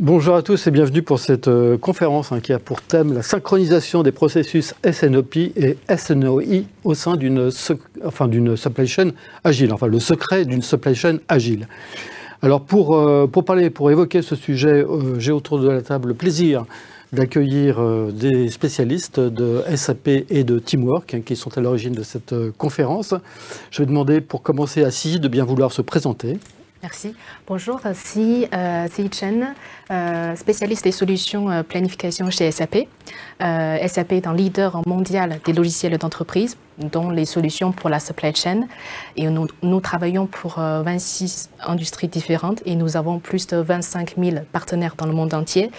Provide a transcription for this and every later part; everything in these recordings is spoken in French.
Bonjour à tous et bienvenue pour cette conférence qui a pour thème la synchronisation des processus SNOP et SNOI au sein d'une supply chain agile, enfin le secret d'une supply chain agile. Alors pour évoquer ce sujet, j'ai autour de la table le plaisir d'accueillir des spécialistes de SAP et de Teamwork qui sont à l'origine de cette conférence. Je vais demander pour commencer à Si de bien vouloir se présenter. Merci. Bonjour, Si Chen, spécialiste des solutions planification chez SAP. SAP est un leader mondial des logiciels d'entreprise, dont les solutions pour la supply chain. Et nous travaillons pour 26 industries différentes et nous avons plus de 25 000 partenaires dans le monde entier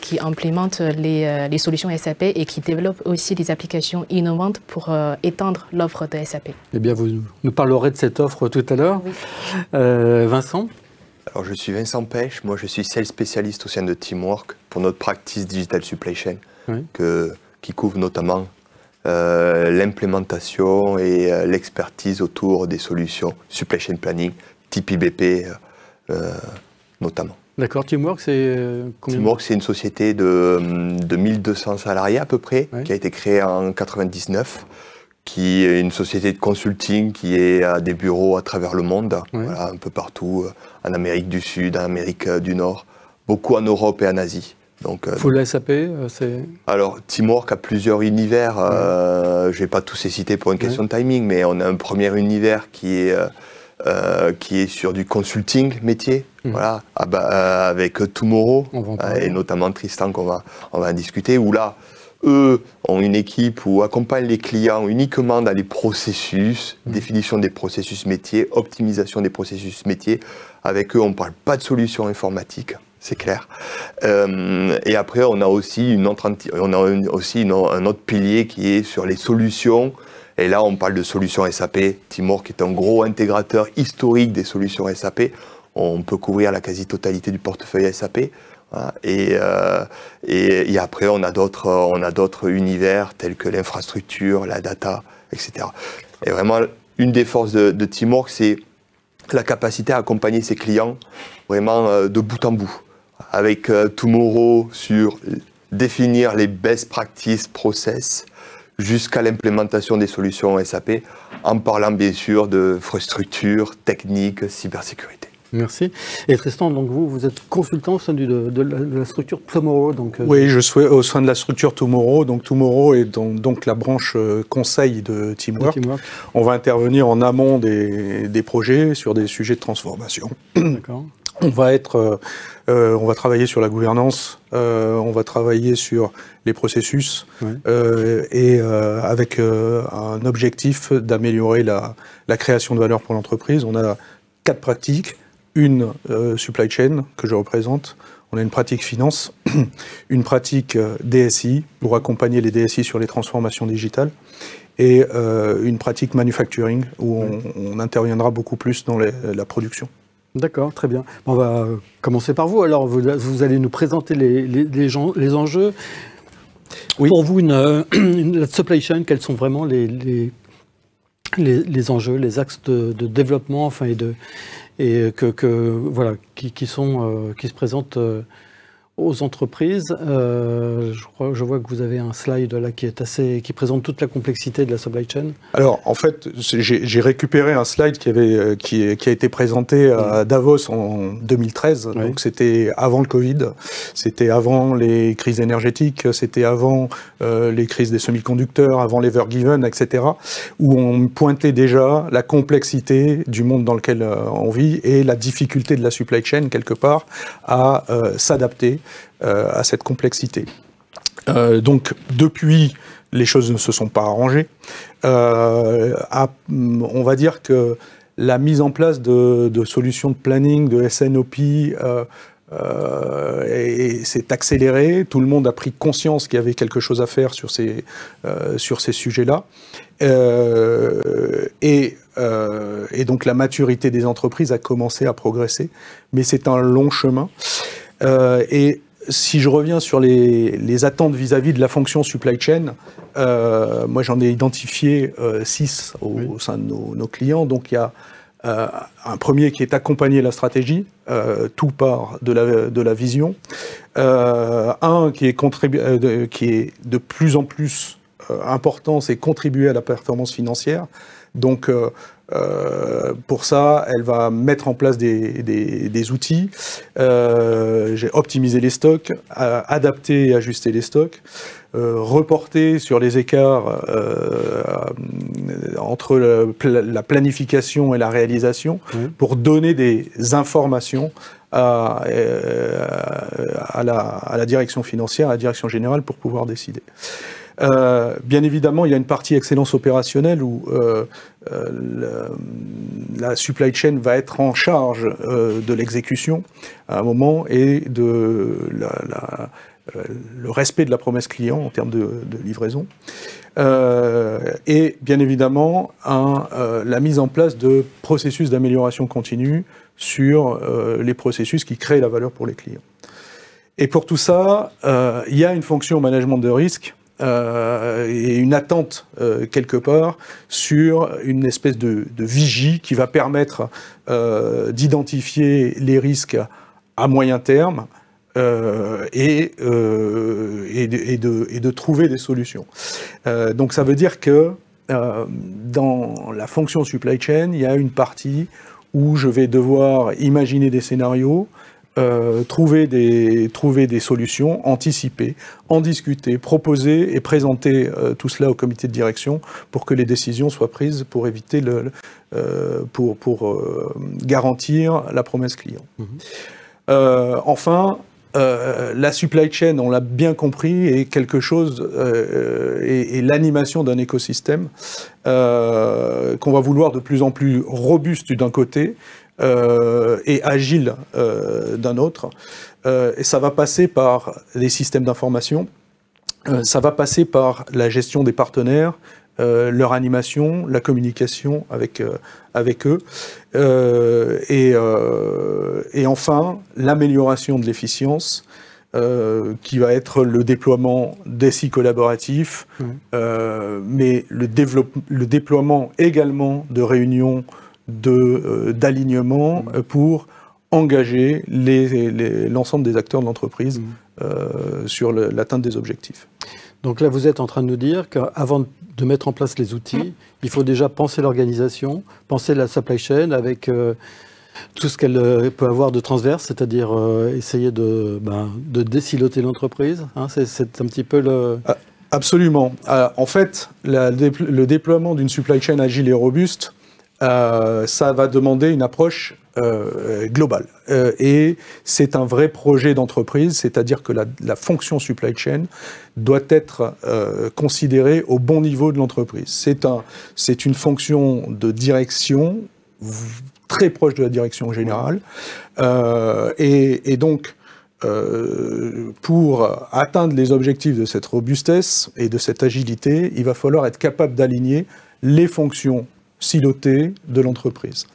qui implémentent les solutions SAP et qui développent aussi des applications innovantes pour étendre l'offre de SAP. Eh bien, vous nous parlerez de cette offre tout à l'heure. Oui. Vincent ? Alors, je suis Vincent Pêche, moi je suis sales spécialiste au sein de Teamwork pour notre practice Digital Supply Chain, qui couvre notamment l'implémentation et l'expertise autour des solutions Supply Chain Planning, type IBP notamment. D'accord, Teamwork c'est combien? Teamwork c'est une société de 1200 salariés à peu près, qui a été créée en 1999. Qui est une société de consulting qui a des bureaux à travers le monde, voilà, un peu partout, en Amérique du Sud, en Amérique du Nord, beaucoup en Europe et en Asie. Donc, Full SAP, c'est... Alors, Teamwork a plusieurs univers, je ne vais pas tous les citer pour une question de timing, mais on a un premier univers qui est sur du consulting métier, voilà, avec Tomorrow, et notamment Tristan qu'on va en discuter, où là, eux ont une équipe où accompagnent les clients uniquement dans les processus, définition des processus métiers, optimisation des processus métiers. Avec eux, on ne parle pas de solutions informatiques, c'est clair. Et après, on a aussi, un autre pilier qui est sur les solutions. Et là, on parle de solutions SAP. Teamwork est un gros intégrateur historique des solutions SAP. On peut couvrir la quasi-totalité du portefeuille SAP. Et après, on a d'autres univers tels que l'infrastructure, la data, etc. Et vraiment, une des forces de Teamwork, c'est la capacité à accompagner ses clients vraiment de bout en bout. Avec Tomorrow sur définir les best practices process jusqu'à l'implémentation des solutions SAP, en parlant bien sûr d'infrastructure, technique, cybersécurité. Merci. Et Tristan, donc vous êtes consultant au sein de la structure Tomorrow. Donc, oui, je suis au sein de la structure Tomorrow. Donc Tomorrow est donc la branche conseil de Teamwork. On va intervenir en amont des projets sur des sujets de transformation. D'accord. On va travailler sur la gouvernance, on va travailler sur les processus et avec un objectif d'améliorer la création de valeur pour l'entreprise. On a 4 pratiques. Une supply chain que je représente, on a une pratique finance, une pratique DSI pour accompagner les DSI sur les transformations digitales et une pratique manufacturing où on interviendra beaucoup plus dans la production. D'accord, très bien. On va commencer par vous. Alors, vous allez nous présenter les enjeux. Oui. Pour vous, la supply chain, quels sont vraiment les enjeux, les axes de développement, enfin, qui se présentent aux entreprises. Je vois que vous avez un slide là qui présente toute la complexité de la supply chain. Alors en fait, j'ai récupéré un slide qui a été présenté à Davos en 2013. Donc c'était avant le Covid, c'était avant les crises énergétiques, c'était avant les crises des semi-conducteurs, avant l'Evergiven, etc. Où on pointait déjà la complexité du monde dans lequel on vit et la difficulté de la supply chain quelque part à s'adapter à cette complexité. Donc, depuis, les choses ne se sont pas arrangées. On va dire que la mise en place de solutions de planning, de SNOP, s'est accélérée. Tout le monde a pris conscience qu'il y avait quelque chose à faire sur ces sujets-là. Et donc, la maturité des entreprises a commencé à progresser. Mais c'est un long chemin. Et si je reviens sur les attentes vis-à-vis de la fonction supply chain, moi j'en ai identifié 6 au sein de nos clients. Donc il y a Un premier qui est accompagner la stratégie, tout part de la vision. Un qui est de plus en plus important, c'est contribuer à la performance financière. Donc, pour ça, elle va mettre en place des outils, optimiser les stocks, adapter et ajuster les stocks, reporter sur les écarts entre la planification et la réalisation pour donner des informations à la direction financière, à la direction générale pour pouvoir décider. Bien évidemment, il y a une partie excellence opérationnelle où la supply chain va être en charge de l'exécution à un moment et de le respect de la promesse client en termes de livraison. Et bien évidemment, la mise en place de processus d'amélioration continue sur les processus qui créent la valeur pour les clients. Et pour tout ça, il y a une fonction management de risque et une attente quelque part sur une espèce de vigie qui va permettre d'identifier les risques à moyen terme et de trouver des solutions. Donc ça veut dire que dans la fonction supply chain, il y a une partie où je vais devoir imaginer des scénarios, trouver des solutions, anticiper, en discuter, proposer et présenter tout cela au comité de direction pour que les décisions soient prises pour éviter pour garantir la promesse client. Enfin, la supply chain, on l'a bien compris, est quelque chose, et l'animation d'un écosystème qu'on va vouloir de plus en plus robuste d'un côté, et agile d'un autre. Et ça va passer par les systèmes d'information, ça va passer par la gestion des partenaires, leur animation, la communication avec eux, et enfin l'amélioration de l'efficience, qui va être le déploiement des SI collaboratifs, mais le déploiement également de réunions d'alignement pour engager l'ensemble des acteurs de l'entreprise sur l'atteinte des objectifs. Donc là, vous êtes en train de nous dire qu'avant de mettre en place les outils, il faut déjà penser l'organisation, penser la supply chain avec tout ce qu'elle peut avoir de transverse, c'est-à-dire essayer de désiloter l'entreprise. Hein, c'est un petit peu le... Absolument. En fait, le déploiement d'une supply chain agile et robuste, ça va demander une approche globale. Et c'est un vrai projet d'entreprise, c'est-à-dire que la fonction supply chain doit être considérée au bon niveau de l'entreprise. C'est une fonction de direction très proche de la direction générale. Et donc, pour atteindre les objectifs de cette robustesse et de cette agilité, il va falloir être capable d'aligner les fonctions silotées de l'entreprise.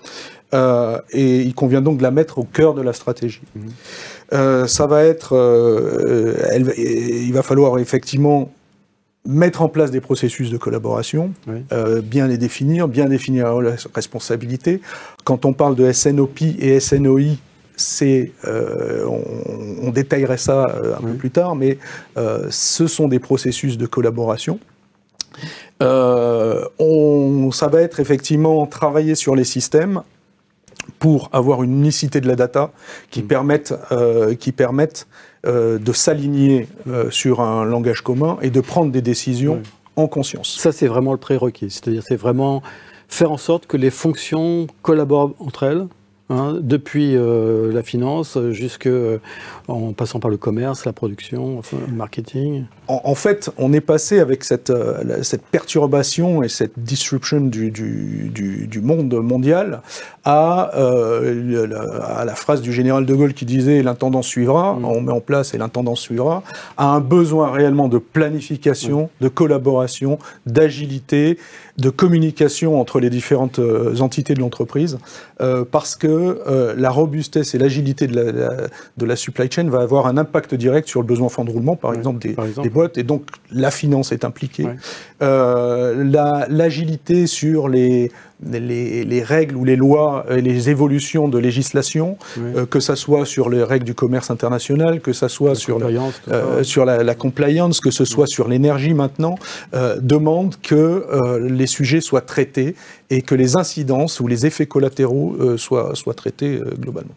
Et il convient donc de la mettre au cœur de la stratégie. Ça va être... il va falloir effectivement mettre en place des processus de collaboration, bien les définir la responsabilité. Quand on parle de SNOP et SNOI, on détaillerait ça un peu plus tard, mais ce sont des processus de collaboration. Ça va être effectivement travailler sur les systèmes pour avoir une unicité de la data qui permettent de s'aligner sur un langage commun et de prendre des décisions en conscience. Ça, c'est vraiment le prérequis. C'est-à-dire, c'est vraiment faire en sorte que les fonctions collaborent entre elles, hein, depuis la finance en passant par le commerce, la production, enfin, le marketing. En fait, on est passé avec cette perturbation et cette disruption du monde mondial à la phrase du général de Gaulle qui disait « l'intendant suivra », on met en place et l'intendant suivra, à un besoin réellement de planification, de collaboration, d'agilité, de communication entre les différentes entités de l'entreprise, parce que que la robustesse et l'agilité de la supply chain va avoir un impact direct sur le besoin en fin de roulement, par exemple des boîtes, et donc la finance est impliquée. L'agilité sur les règles ou les lois et les évolutions de législation, que ça soit sur les règles du commerce international, que ça soit sur la compliance, que ce soit sur l'énergie maintenant, demande que les sujets soient traités et que les incidences ou les effets collatéraux soient traités globalement.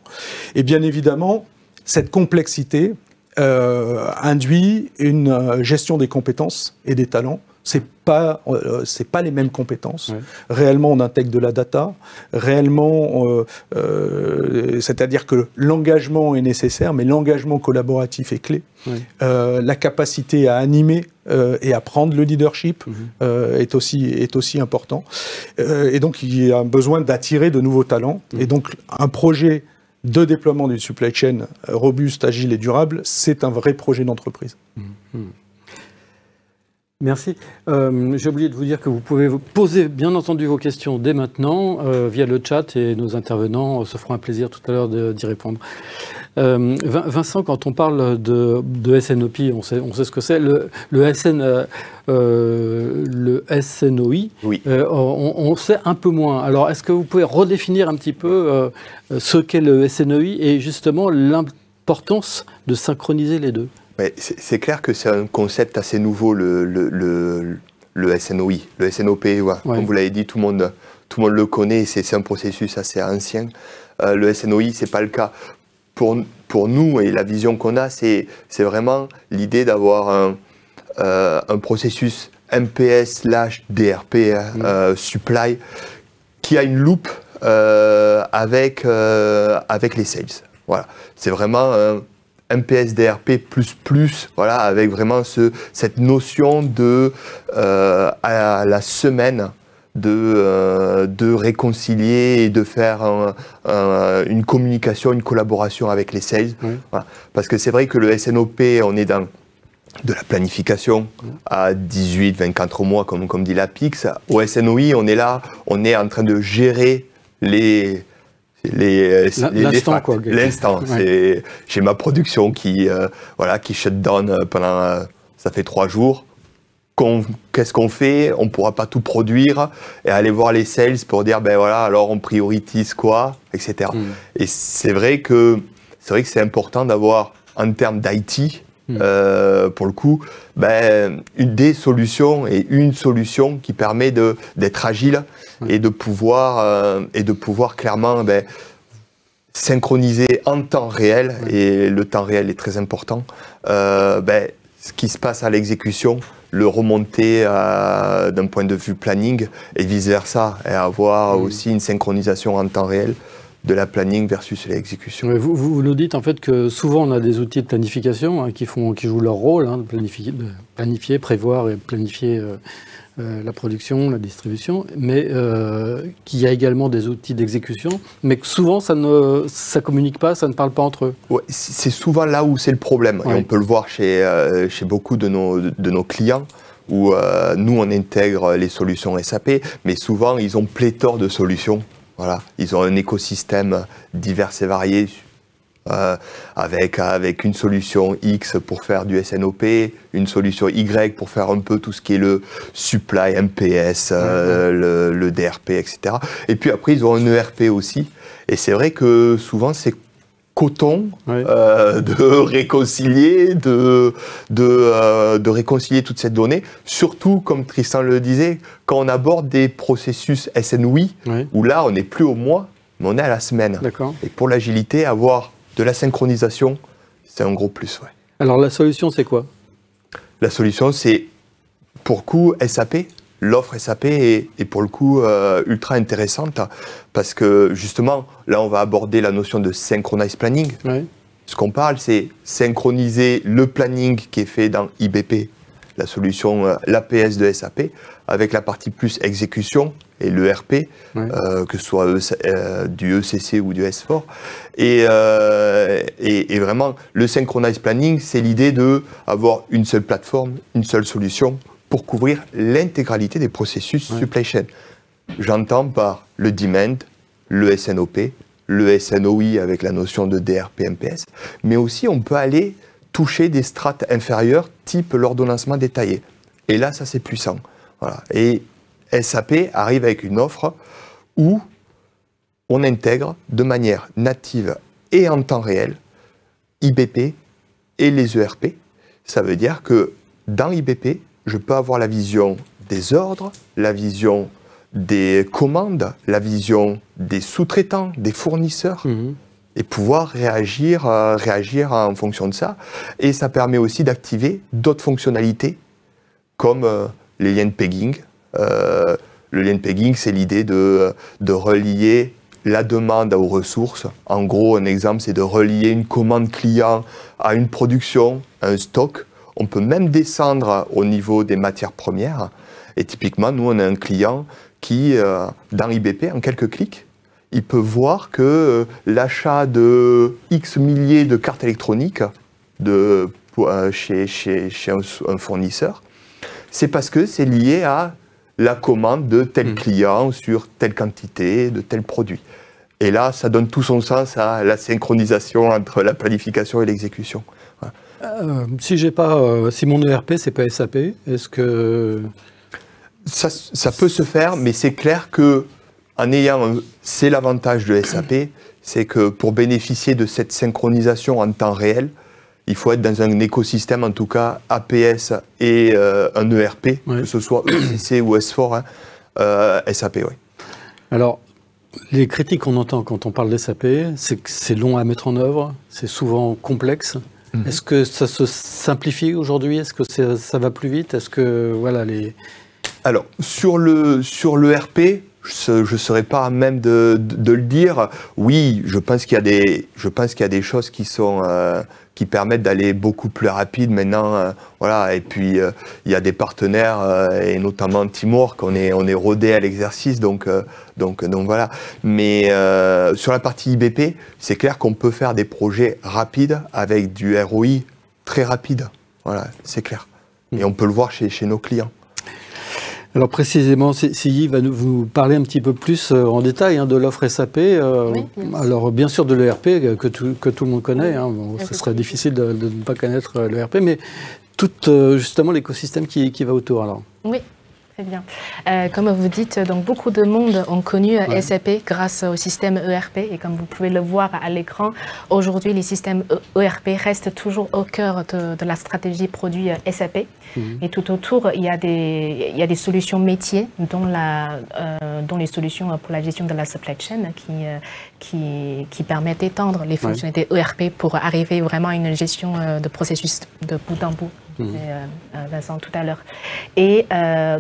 Et bien évidemment, cette complexité induit une gestion des compétences et des talents. C'est pas les mêmes compétences. Réellement, on intègre de la data. Réellement, c'est-à-dire que l'engagement est nécessaire, mais l'engagement collaboratif est clé. La capacité à animer et à prendre le leadership est aussi important. Et donc, il y a besoin d'attirer de nouveaux talents. Et donc, un projet de déploiement d'une supply chain robuste, agile et durable, c'est un vrai projet d'entreprise. Merci. J'ai oublié de vous dire que vous pouvez vous poser, bien entendu, vos questions dès maintenant via le chat et nos intervenants se feront un plaisir tout à l'heure d'y répondre. Vincent, quand on parle de SNOP, on sait ce que c'est. Le SNOI, on sait un peu moins. Alors, est-ce que vous pouvez redéfinir un petit peu ce qu'est le SNOI et justement l'importance de synchroniser les deux? C'est clair que c'est un concept assez nouveau, le SNOI, le SNOP, comme vous l'avez dit, tout le monde le connaît, c'est un processus assez ancien. Le SNOI, c'est pas le cas. Pour nous, et la vision qu'on a, c'est vraiment l'idée d'avoir un processus MPS/DRP, supply, qui a une loupe avec les sales. Voilà. C'est vraiment MPS DRP++, voilà, avec vraiment cette notion de à la semaine de réconcilier et de faire une communication, une collaboration avec les sales. Voilà. Parce que c'est vrai que le SNOP, on est dans de la planification à 18-24 mois, comme dit la PIX. Au SNOI, on est là, on est en train de gérer l'instant. J'ai ma production qui shut down pendant ça fait 3 jours. Qu'est-ce qu'on fait? On ne pourra pas tout produire et aller voir les sales pour dire ben voilà, alors on priorise quoi, etc. Et c'est vrai que c'est important d'avoir en termes d'IT pour le coup des solutions et une solution qui permet d'être agile et de pouvoir clairement synchroniser en temps réel, et le temps réel est très important, ce qui se passe à l'exécution, le remonter d'un point de vue planning et vice-versa, et avoir aussi une synchronisation en temps réel de la planning versus l'exécution. Vous nous dites en fait que souvent on a des outils de planification qui jouent leur rôle, de planifier, prévoir et planifier la production, la distribution, mais qu'il y a également des outils d'exécution, mais que souvent ça communique pas, ça ne parle pas entre eux. Ouais, c'est souvent là où c'est le problème, et on peut le voir chez beaucoup de nos clients, où nous on intègre les solutions SAP, mais souvent ils ont pléthore de solutions. Voilà, ils ont un écosystème divers et varié, avec une solution X pour faire du SNOP, une solution Y pour faire un peu tout ce qui est le supply, MPS, le DRP, etc. Et puis après, ils ont un ERP aussi. Et c'est vrai que souvent, c'est coton de réconcilier, de réconcilier toute cette donnée, surtout, comme Tristan le disait, quand on aborde des processus SNOI, où là, on n'est plus au mois, mais on est à la semaine. Et pour l'agilité, avoir de la synchronisation, c'est un gros plus. Alors, la solution, c'est quoi? La solution, c'est, pour le coup, SAP. L'offre SAP est pour le coup ultra intéressante, parce que justement, là on va aborder la notion de synchronized planning. Ce qu'on parle, c'est synchroniser le planning qui est fait dans IBP, la solution, l'APS de SAP, avec la partie plus exécution et l'ERP, que ce soit du ECC ou du S4. Et vraiment, le synchronized planning, c'est l'idée d'avoir une seule plateforme, une seule solution, pour couvrir l'intégralité des processus supply chain. J'entends par le demand, le SNOP, le SNOI avec la notion de DRP-MPS, mais aussi on peut aller toucher des strates inférieures, type l'ordonnancement détaillé. Et là, ça c'est puissant. Voilà. Et SAP arrive avec une offre où on intègre de manière native et en temps réel IBP et les ERP. Ça veut dire que dans IBP, je peux avoir la vision des ordres, la vision des commandes, la vision des sous-traitants, des fournisseurs, et pouvoir réagir en fonction de ça. Et ça permet aussi d'activer d'autres fonctionnalités, comme les liens de pegging. Le lien de pegging, c'est l'idée de relier la demande aux ressources. En gros, un exemple, c'est de relier une commande client à une production, à un stock. On peut même descendre au niveau des matières premières. Et typiquement, nous, on a un client qui, dans IBP, en quelques clics, il peut voir que l'achat de X milliers de cartes électroniques chez un fournisseur, c'est parce que c'est lié à la commande de tel client sur telle quantité, de tel produit. Et là, ça donne tout son sens à la synchronisation entre la planification et l'exécution. Si mon ERP, c'est pas SAP, est-ce que... Ça peut se faire, mais c'est clair que c'est l'avantage de SAP, c'est que pour bénéficier de cette synchronisation en temps réel, il faut être dans un écosystème, en tout cas APS et un ERP, que ce soit ECC ou S4, SAP, oui. Alors, les critiques qu'on entend quand on parle d'SAP, c'est que c'est long à mettre en œuvre, c'est souvent complexe. Est-ce que ça se simplifie aujourd'hui? Est-ce que ça va plus vite? Est-ce que, voilà, Alors, sur le RP, je ne serais pas à même de le dire. Oui, je pense qu'il y a des choses qui permettent d'aller beaucoup plus rapide maintenant. Voilà. Et puis, il y a des partenaires, et notamment Teamwork, on est rodé à l'exercice, donc voilà. Mais sur la partie IBP, c'est clair qu'on peut faire des projets rapides avec du ROI très rapide. Voilà, c'est clair. Et on peut le voir chez nos clients. Alors précisément, Siyi va vous parler un petit peu plus en détail de l'offre SAP. Oui, alors bien sûr de l'ERP que tout le monde connaît. Ce serait difficile de ne pas connaître l'ERP, mais tout justement l'écosystème qui va autour. Alors. Oui. Très bien. Comme vous dites, donc beaucoup de monde ont connu SAP grâce au système ERP et comme vous pouvez le voir à l'écran, aujourd'hui les systèmes ERP restent toujours au cœur de la stratégie produit SAP. Et tout autour, il y a des solutions métiers, dont les solutions pour la gestion de la supply chain qui permettent d'étendre les fonctionnalités ERP pour arriver vraiment à une gestion de processus de bout en bout. Vincent tout à l'heure. Et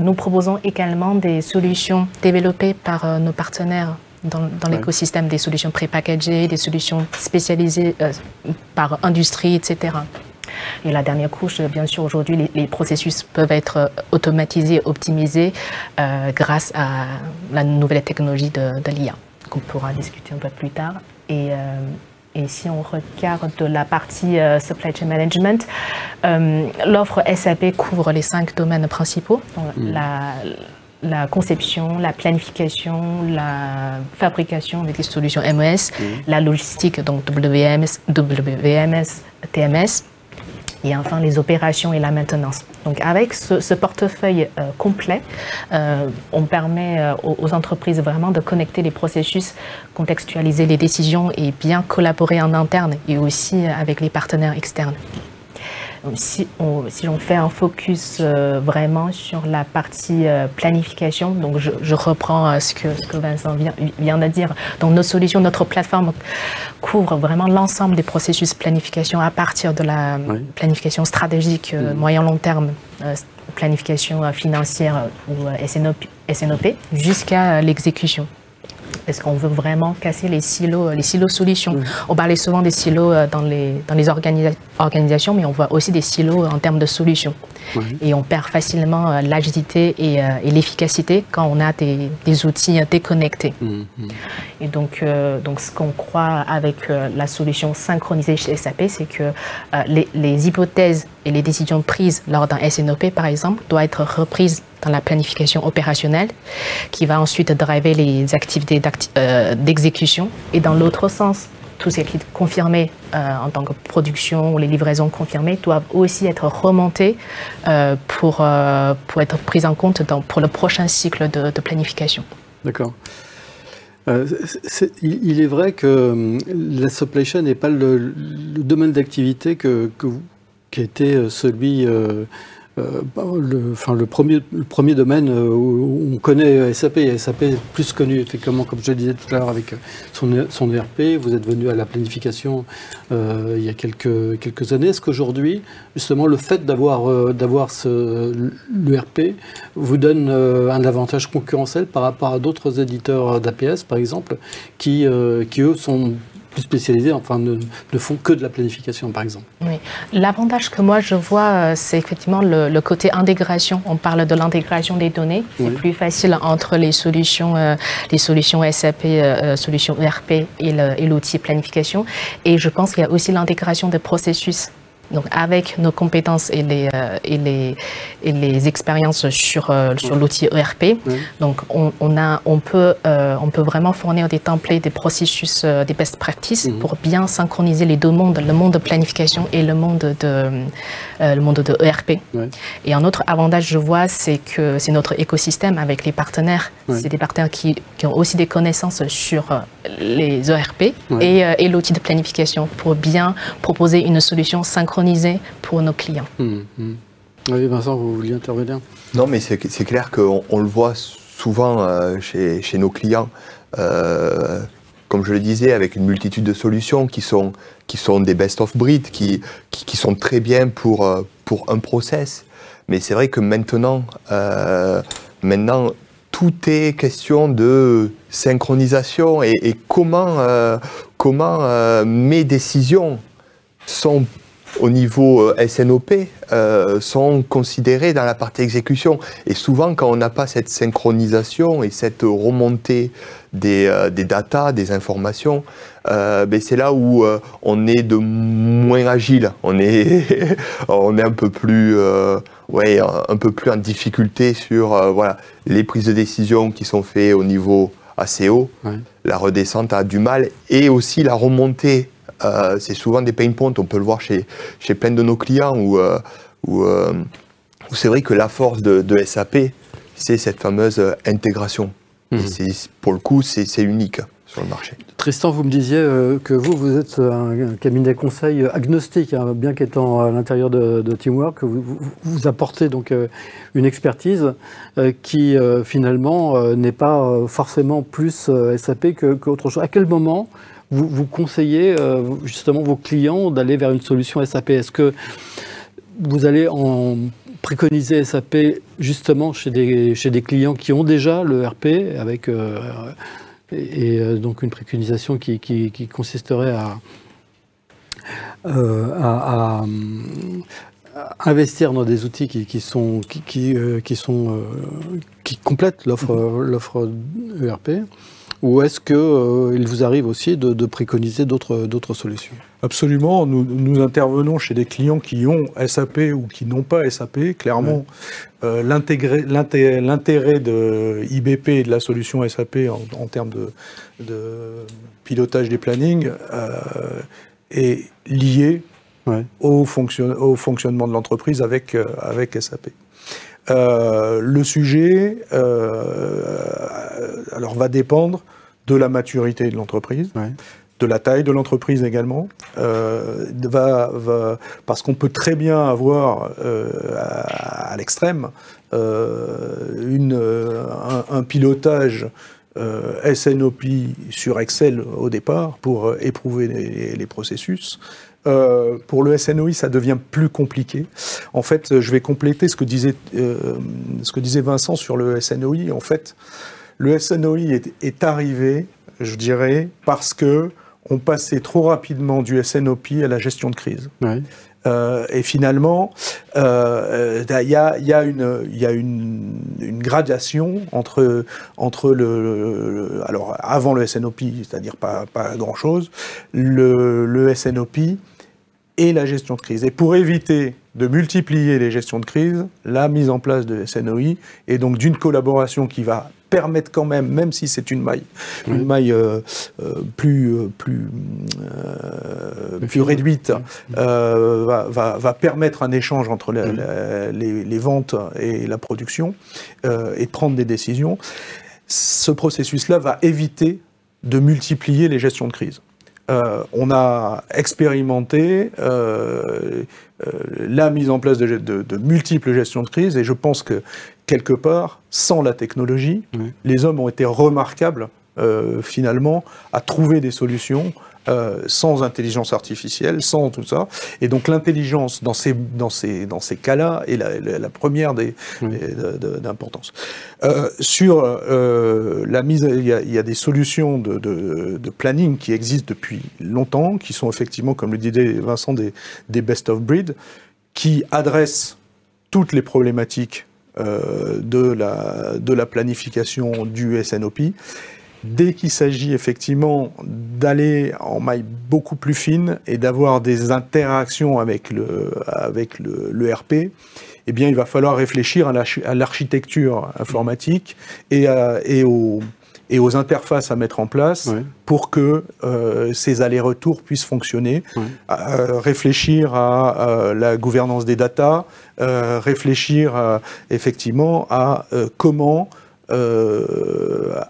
nous proposons également des solutions développées par nos partenaires dans l'écosystème, des solutions pré-packagées, des solutions spécialisées par industrie, etc. Et la dernière couche, bien sûr, aujourd'hui, les processus peuvent être automatisés, optimisés grâce à la nouvelle technologie de l'IA, qu'on pourra discuter un peu plus tard. Et si on regarde la partie supply chain management, l'offre SAP couvre les 5 domaines principaux. Donc, la conception, la planification, la fabrication avec des solutions MES, la logistique, donc WMS, TMS, et enfin les opérations et la maintenance. Donc avec ce portefeuille complet, on permet aux entreprises vraiment de connecter les processus, contextualiser les décisions et bien collaborer en interne et aussi avec les partenaires externes. Donc, si on fait un focus vraiment sur la partie planification, donc je reprends ce que Vincent vient de dire. Donc nos solutions, notre plateforme couvre vraiment l'ensemble des processus planification à partir de la planification stratégique moyen-long terme, planification financière ou SNOP jusqu'à l'exécution. Parce qu'on veut vraiment casser les silos solutions. On parlait souvent des silos dans les organisations, mais on voit aussi des silos en termes de solutions. Et on perd facilement l'agilité et l'efficacité quand on a des outils déconnectés. Et donc ce qu'on croit avec la solution synchronisée chez SAP, c'est que les hypothèses et les décisions prises lors d'un SNOP, par exemple, doivent être reprises dans la planification opérationnelle, qui va ensuite driver les activités d'exécution. Et dans l'autre sens, tout ce qui est confirmé en tant que production ou les livraisons confirmées doivent aussi être remontées pour être prises en compte pour le prochain cycle de planification. D'accord. Il est vrai que la supply chain n'est pas le domaine d'activité qui a été celui, le premier domaine où on connaît SAP. Et SAP est plus connu, effectivement, comme je le disais tout à l'heure, avec son ERP. Vous êtes venu à la planification il y a quelques années. Est-ce qu'aujourd'hui, justement, le fait d'avoir l'ERP vous donne un avantage concurrentiel par rapport à d'autres éditeurs d'APS, par exemple, qui eux, sont plus spécialisés, enfin ne font que de la planification, par exemple? Oui. L'avantage que moi je vois, c'est effectivement le côté intégration. On parle de l'intégration des données. C'est plus facile entre les solutions SAP, solutions ERP et l'outil planification. Et je pense qu'il y a aussi l'intégration des processus. Donc, avec nos compétences et les expériences sur l'outil ERP, donc on peut vraiment fournir des templates, des processus, des best practices pour bien synchroniser les deux mondes, le monde de planification et le monde de ERP. Et un autre avantage, je vois, c'est que c'est notre écosystème avec les partenaires. C'est des partenaires qui ont aussi des connaissances sur les ERP et l'outil de planification pour bien proposer une solution synchronisée pour nos clients. Oui, Vincent, vous vouliez intervenir? Non, mais c'est clair qu'on le voit souvent chez nos clients, comme je le disais, avec une multitude de solutions qui sont des best of breed, qui sont très bien pour un process. Mais c'est vrai que maintenant, tout est question de synchronisation et comment mes décisions sont au niveau SNOP sont considérées dans la partie exécution. Et souvent, quand on n'a pas cette synchronisation et cette remontée des datas, des informations, c'est là où on est de moins agile. On est un peu plus en difficulté sur les prises de décision qui sont faites au niveau assez haut. La redescente a du mal et aussi la remontée. C'est souvent des pain points, on peut le voir chez plein de nos clients où c'est vrai que la force de SAP, c'est cette fameuse intégration. Et pour le coup, c'est unique sur le marché. Tristan, vous me disiez que vous êtes un cabinet conseil agnostique, bien qu'étant à l'intérieur de Teamwork, vous apportez donc une expertise qui finalement n'est pas forcément plus SAP qu'autre chose. À quel moment vous conseillez justement vos clients d'aller vers une solution SAP? Est-ce que vous allez préconiser SAP justement chez des clients qui ont déjà le RP avec donc une préconisation qui consisterait à investir dans des outils qui complètent l'offre ERP? Ou est-ce qu'il vous arrive aussi de préconiser d'autres solutions? Absolument. Nous intervenons chez des clients qui ont SAP ou qui n'ont pas SAP. Clairement, l'intérêt de IBP et de la solution SAP en termes de pilotage des plannings est lié au fonctionnement de l'entreprise avec SAP. Le sujet alors va dépendre de la maturité de l'entreprise, de la taille de l'entreprise également, parce qu'on peut très bien avoir à l'extrême un pilotage SNOP sur Excel au départ pour éprouver les processus. Pour le SNOI, ça devient plus compliqué. En fait, je vais compléter ce que disait Vincent sur le SNOI. En fait, le SNOI est arrivé, je dirais, parce que on passait trop rapidement du SNOP à la gestion de crise. Et finalement, il y a une gradation entre alors avant le SNOP, c'est-à-dire pas grand-chose, le SNOP et la gestion de crise. Et pour éviter de multiplier les gestions de crise, la mise en place de SNOI et donc d'une collaboration qui va permettre quand même si c'est une maille plus réduite, va permettre un échange entre les ventes et la production et prendre des décisions. Ce processus-là va éviter de multiplier les gestions de crise. On a expérimenté la mise en place de multiples gestions de crise et je pense que quelque part, sans la technologie, les hommes ont été remarquables finalement à trouver des solutions sans intelligence artificielle, sans tout ça. Et donc l'intelligence dans ces cas-là est la première d'importance. Sur la mise, il y a des solutions de planning qui existent depuis longtemps, qui sont effectivement, comme le disait Vincent, des best of breed, qui adressent toutes les problématiques de la planification du SNOP. Dès qu'il s'agit effectivement d'aller en maille beaucoup plus fine et d'avoir des interactions avec le RP, eh bien, il va falloir réfléchir à l'architecture informatique et aux interfaces à mettre en place pour que ces allers-retours puissent fonctionner. Réfléchir à la gouvernance des data, réfléchir effectivement à comment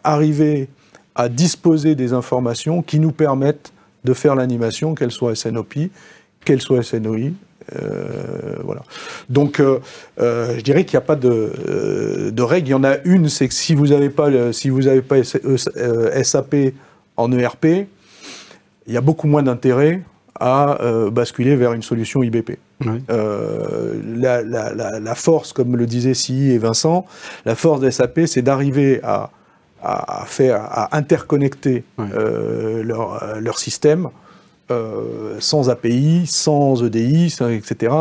arriver à disposer des informations qui nous permettent de faire l'animation, qu'elle soit SNOP, qu'elle soit SNOI. Voilà. Donc, je dirais qu'il n'y a pas de règle. Il y en a une, c'est que si vous n'avez pas SAP en ERP, il y a beaucoup moins d'intérêt à basculer vers une solution IBP. La force, comme le disaient Si et Vincent, la force de SAP, c'est d'arriver à interconnecter leur système sans API, sans EDI, etc.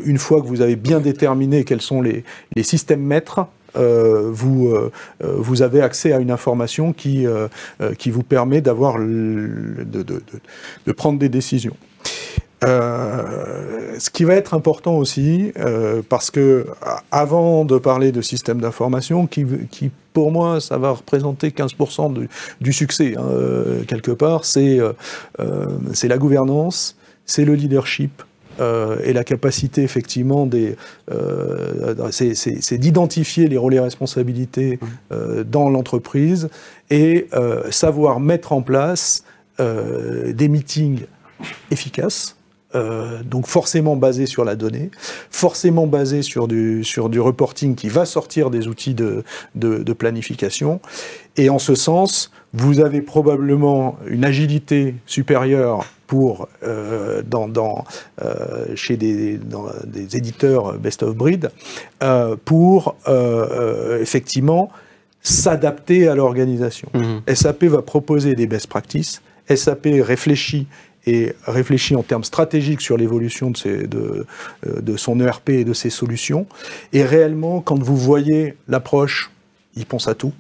Une fois que vous avez bien déterminé quels sont les systèmes maîtres, vous avez accès à une information qui vous permet de prendre des décisions. Ce qui va être important aussi, parce que avant de parler de système d'information, qui pour moi, ça va représenter 15% du succès, quelque part, c'est la gouvernance, c'est le leadership, et la capacité, effectivement, c'est d'identifier les rôles et responsabilités dans l'entreprise et savoir mettre en place des meetings efficaces, donc forcément basés sur la donnée, forcément basés sur du reporting qui va sortir des outils de planification. Et en ce sens, vous avez probablement une agilité supérieure chez des éditeurs best of breed pour effectivement s'adapter à l'organisation. SAP va proposer des best practices. SAP réfléchit en termes stratégiques sur l'évolution de son ERP et de ses solutions. Et réellement, quand vous voyez l'approche, il pense à tout.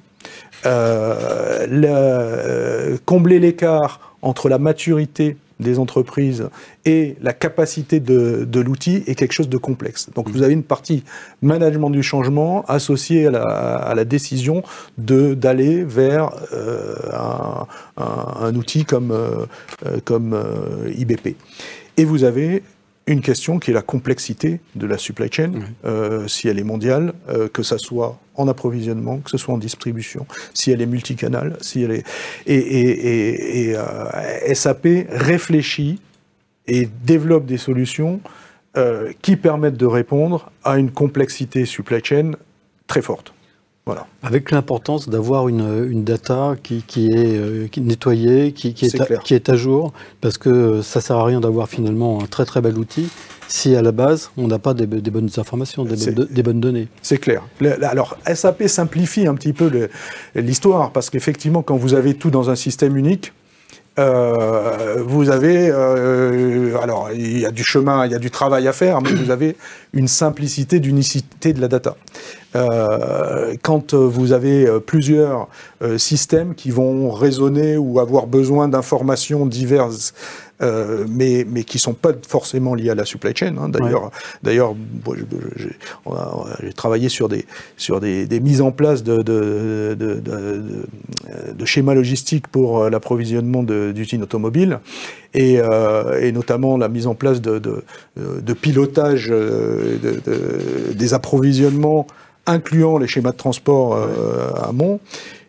Combler l'écart entre la maturité des entreprises et la capacité de l'outil est quelque chose de complexe. Donc vous avez une partie management du changement associée à la décision d'aller vers un outil comme IBP. Et vous avez une question qui est la complexité de la supply chain, si elle est mondiale, que ça soit en approvisionnement, que ce soit en distribution, si elle est multicanal, si elle est... SAP réfléchit et développe des solutions qui permettent de répondre à une complexité supply chain très forte. Voilà. Avec l'importance d'avoir une data qui est nettoyée, qui est à jour, parce que ça ne sert à rien d'avoir finalement un très très bel outil si à la base on n'a pas des bonnes informations, des bonnes données. C'est clair. Alors SAP simplifie un petit peu l'histoire, parce qu'effectivement quand vous avez tout dans un système unique, vous avez, alors il y a du chemin, il y a du travail à faire, mais vous avez une simplicité d'unicité de la data. Quand vous avez plusieurs systèmes qui vont raisonner ou avoir besoin d'informations diverses mais qui ne sont pas forcément liées à la supply chain. Hein. D'ailleurs, j'ai travaillé sur des mises en place de schémas logistiques pour l'approvisionnement d'usines automobiles, et notamment la mise en place de pilotage des approvisionnements incluant les schémas de transport amont.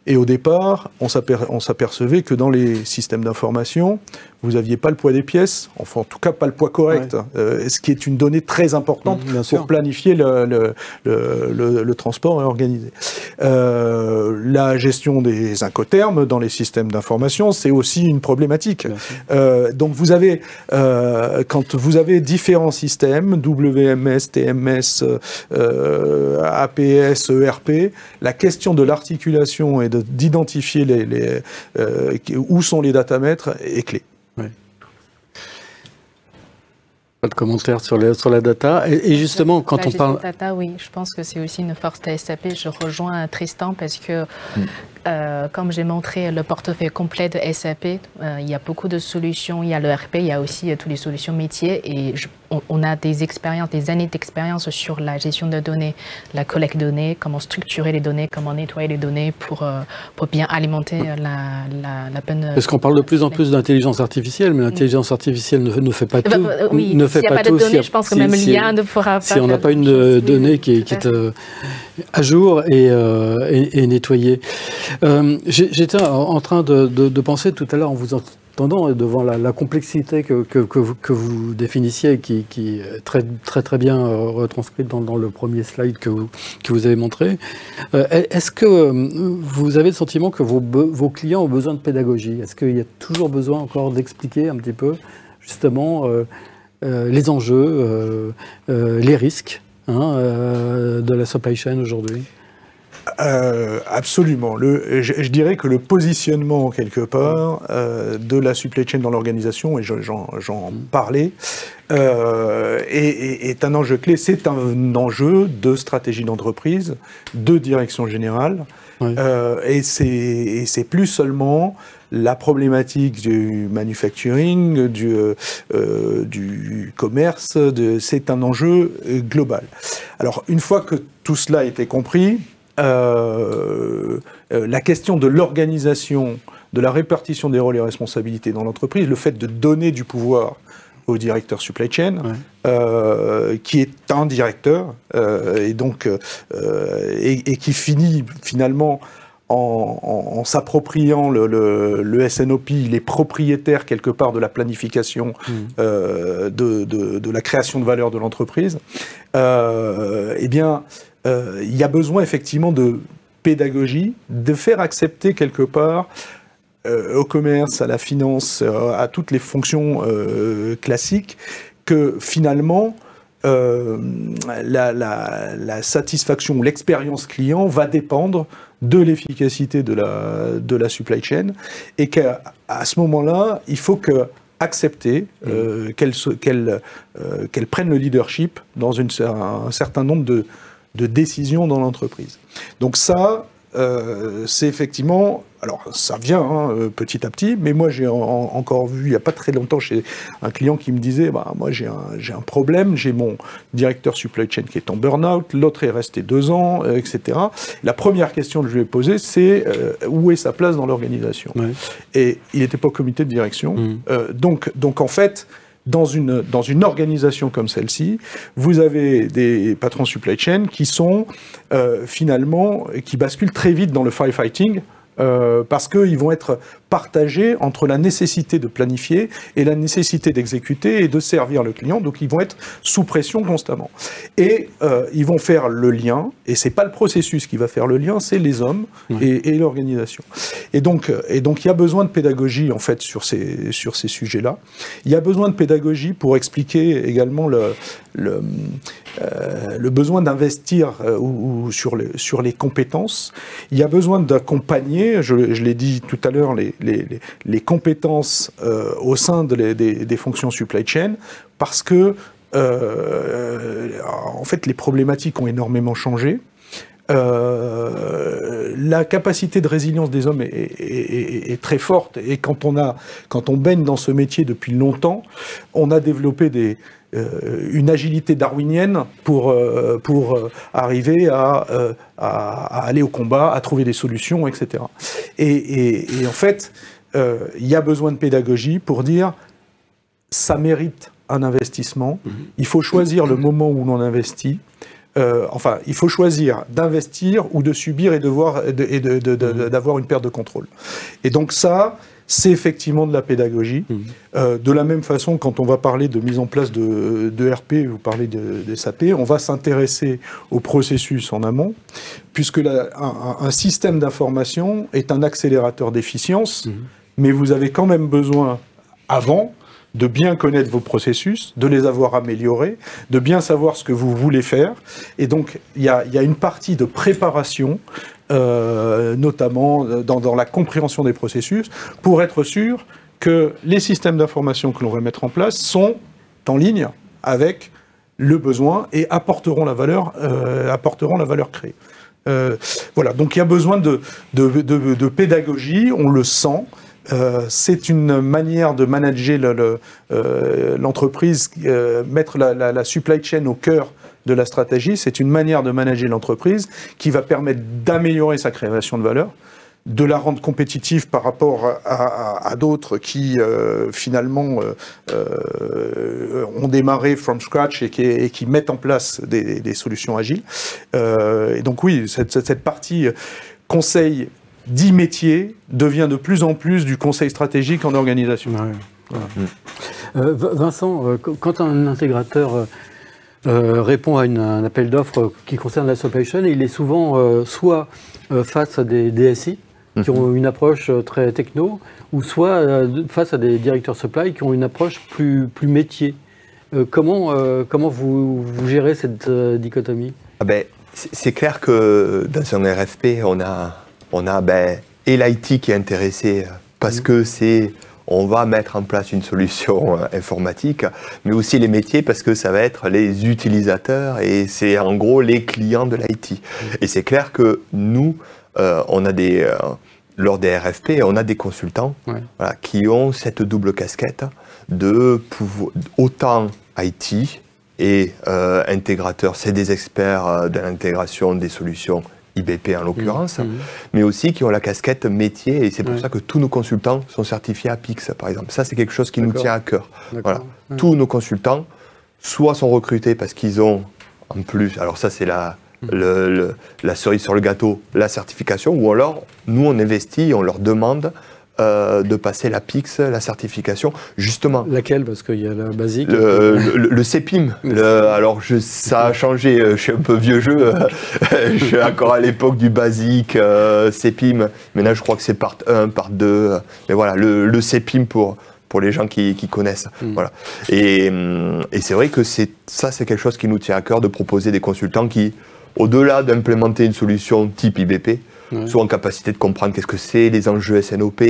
Et au départ, on s'apercevait que dans les systèmes d'information, vous n'aviez pas le poids des pièces, enfin en tout cas pas le poids correct, ce qui est une donnée très importante pour planifier le transport organisé. La gestion des incoterms dans les systèmes d'information, c'est aussi une problématique. Donc vous avez, quand vous avez différents systèmes, WMS, TMS, APS, ERP, la question de l'articulation et d'identifier où sont les datamètres est clé. Pas de commentaires sur la data. Et justement, quand on parle... data, oui, je pense que c'est aussi une force de SAP. Je rejoins Tristan parce que, comme j'ai montré le portefeuille complet de SAP, il y a beaucoup de solutions. Il y a le RP, il y a aussi toutes les solutions métiers. Et on a des expériences, des années d'expérience sur la gestion de données, la collecte de données, comment structurer les données, comment nettoyer les données pour bien alimenter la bonne... Parce qu'on parle de plus en plus d'intelligence artificielle, mais l'intelligence artificielle ne fait pas tout. Oui. S'il n'y a pas de données, je pense que même l'IA ne pourra pas... Si on n'a pas une donnée qui est à jour et nettoyée. J'étais en train de penser tout à l'heure en vous entendant, devant la complexité que vous définissiez, qui est très bien retranscrite dans le premier slide que vous avez montré. Est-ce que vous avez le sentiment que vos clients ont besoin de pédagogie? Est-ce qu'il y a toujours besoin encore d'expliquer un petit peu, justement, les enjeux, les risques de la supply chain aujourd'hui? Absolument. Je dirais que le positionnement, quelque part, de la supply chain dans l'organisation, et j'en parlais, est un enjeu clé. C'est un enjeu de stratégie d'entreprise, de direction générale, et c'est plus seulement la problématique du manufacturing, du commerce, c'est un enjeu global. Alors, une fois que tout cela a été compris, la question de l'organisation, de la répartition des rôles et responsabilités dans l'entreprise, le fait de donner du pouvoir au directeur supply chain, qui est un directeur, et qui finit finalement en s'appropriant le SNOP, il est propriétaire quelque part de la planification de la création de valeur de l'entreprise, eh bien, il y a besoin effectivement de pédagogie, de faire accepter quelque part au commerce, à la finance, à toutes les fonctions classiques, que finalement la satisfaction ou l'expérience client va dépendre de l'efficacité de la supply chain, et qu'à ce moment-là, il faut accepter qu'elle prenne le leadership dans un certain nombre de décisions dans l'entreprise. Donc ça, c'est effectivement... Alors, ça vient petit à petit, mais moi, j'ai encore vu, il n'y a pas très longtemps, chez un client qui me disait, moi, j'ai un problème, j'ai mon directeur supply chain qui est en burn-out, l'autre est resté 2 ans, etc. La première question que je lui ai posée, c'est où est sa place dans l'organisation ? Et il n'était pas au comité de direction. Donc, en fait... Dans une organisation comme celle-ci, vous avez des patrons supply chain qui sont finalement, qui basculent très vite dans le firefighting, parce qu'ils vont être partagés entre la nécessité de planifier et la nécessité d'exécuter et de servir le client. Donc ils vont être sous pression constamment. Et ils vont faire le lien, et c'est pas le processus qui va faire le lien, c'est les hommes et l'organisation. Et donc il y a besoin de pédagogie en fait sur ces sujets-là. Il y a besoin de pédagogie pour expliquer également le besoin d'investir sur les compétences. Il y a besoin d'accompagner, je l'ai dit tout à l'heure, les compétences au sein des fonctions supply chain, parce que en fait les problématiques ont énormément changé. la capacité de résilience des hommes est très forte. Et quand on baigne dans ce métier depuis longtemps, on a développé une agilité darwinienne pour arriver à aller au combat, à trouver des solutions, etc. Et en fait, il y a besoin de pédagogie pour dire ça mérite un investissement. Il faut choisir le moment où l'on investit. Il faut choisir d'investir ou de subir et d'avoir une perte de contrôle. Et donc ça, c'est effectivement de la pédagogie. De la même façon, quand on va parler de mise en place de RP, vous parlez de SAP, on va s'intéresser au processus en amont, puisque un système d'information est un accélérateur d'efficience, mais vous avez quand même besoin, avant, de bien connaître vos processus, de les avoir améliorés, de bien savoir ce que vous voulez faire. Et donc, il y a une partie de préparation, notamment dans la compréhension des processus, pour être sûr que les systèmes d'information que l'on va mettre en place sont en ligne avec le besoin et apporteront la valeur créée. Voilà, donc il y a besoin de pédagogie, on le sent. C'est une manière de manager l'entreprise, mettre la supply chain au cœur de la stratégie. C'est une manière de manager l'entreprise qui va permettre d'améliorer sa création de valeur, de la rendre compétitive par rapport à d'autres qui, finalement, ont démarré from scratch et qui mettent en place des solutions agiles. Et donc oui, cette partie conseil dit métier devient de plus en plus du conseil stratégique en organisation. Ouais, voilà. Vincent, quand un intégrateur répond à un appel d'offres qui concerne la supply chain, il est souvent soit face à des DSI qui ont une approche très techno, ou soit face à des directeurs supply qui ont une approche plus métier. Comment vous gérez cette dichotomie? C'est clair que dans un RFP, on a et l'IT qui est intéressé parce que on va mettre en place une solution informatique, mais aussi les métiers parce que ça va être les utilisateurs et c'est en gros les clients de l'IT. Et c'est clair que nous, on a lors des RFP, on a des consultants voilà, qui ont cette double casquette de autant IT et intégrateurs, c'est des experts de l'intégration des solutions IBP en l'occurrence, mais aussi qui ont la casquette métier, et c'est pour ça que tous nos consultants sont certifiés APIX, par exemple. Ça, c'est quelque chose qui nous tient à cœur. Voilà. Tous nos consultants, soit sont recrutés parce qu'ils ont, en plus, alors ça c'est la cerise sur le gâteau, la certification, ou alors, nous on investit, on leur demande de passer l'APIX, la certification, justement. Laquelle? Parce qu'il y a la basique. Le CEPIM. Alors, ça a changé, je suis un peu vieux jeu, je suis encore à l'époque du basique, CEPIM. Maintenant, je crois que c'est part 1, part 2. Mais voilà, le CEPIM pour les gens qui connaissent. Voilà. Et c'est vrai que c'est quelque chose qui nous tient à cœur de proposer des consultants qui, au-delà d'implémenter une solution type IBP, soient en capacité de comprendre qu'est-ce que c'est les enjeux SNOP,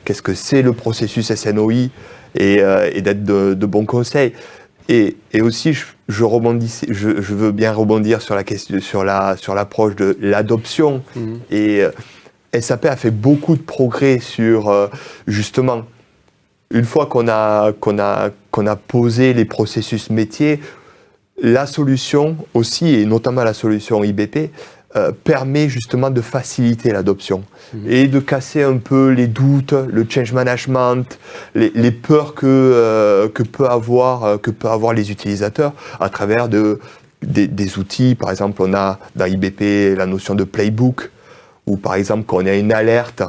qu'est-ce que c'est le processus SNOI, et d'être de bons conseils. Et aussi, je veux bien rebondir sur la question, sur l'approche de l'adoption. Et SAP a fait beaucoup de progrès sur justement, une fois qu'on a posé les processus métiers, la solution aussi, et notamment la solution IBP, permet justement de faciliter l'adoption et de casser un peu les doutes, le change management, les peurs que peut avoir les utilisateurs à travers des outils. Par exemple, on a dans IBP la notion de playbook, ou par exemple quand on a une alerte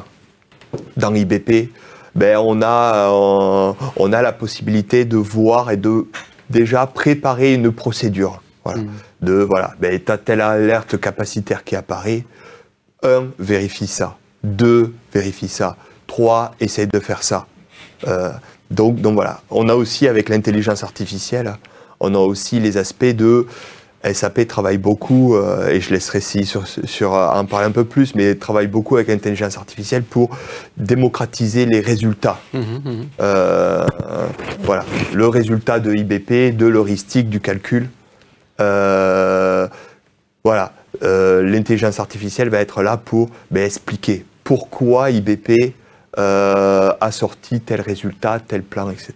dans IBP, on a la possibilité de voir et de déjà préparer une procédure. Voilà. Tu as telle alerte capacitaire qui apparaît. 1, vérifie ça. 2, vérifie ça. 3, essaye de faire ça. Donc voilà. On a aussi, avec l'intelligence artificielle, on a aussi les aspects de SAP travaille beaucoup, et je laisserai en parler un peu plus, mais travaille beaucoup avec l'intelligence artificielle pour démocratiser les résultats. Voilà, le résultat de IBP, de l'heuristique, du calcul. Voilà, l'intelligence artificielle va être là pour expliquer pourquoi IBP a sorti tel résultat, tel plan, etc.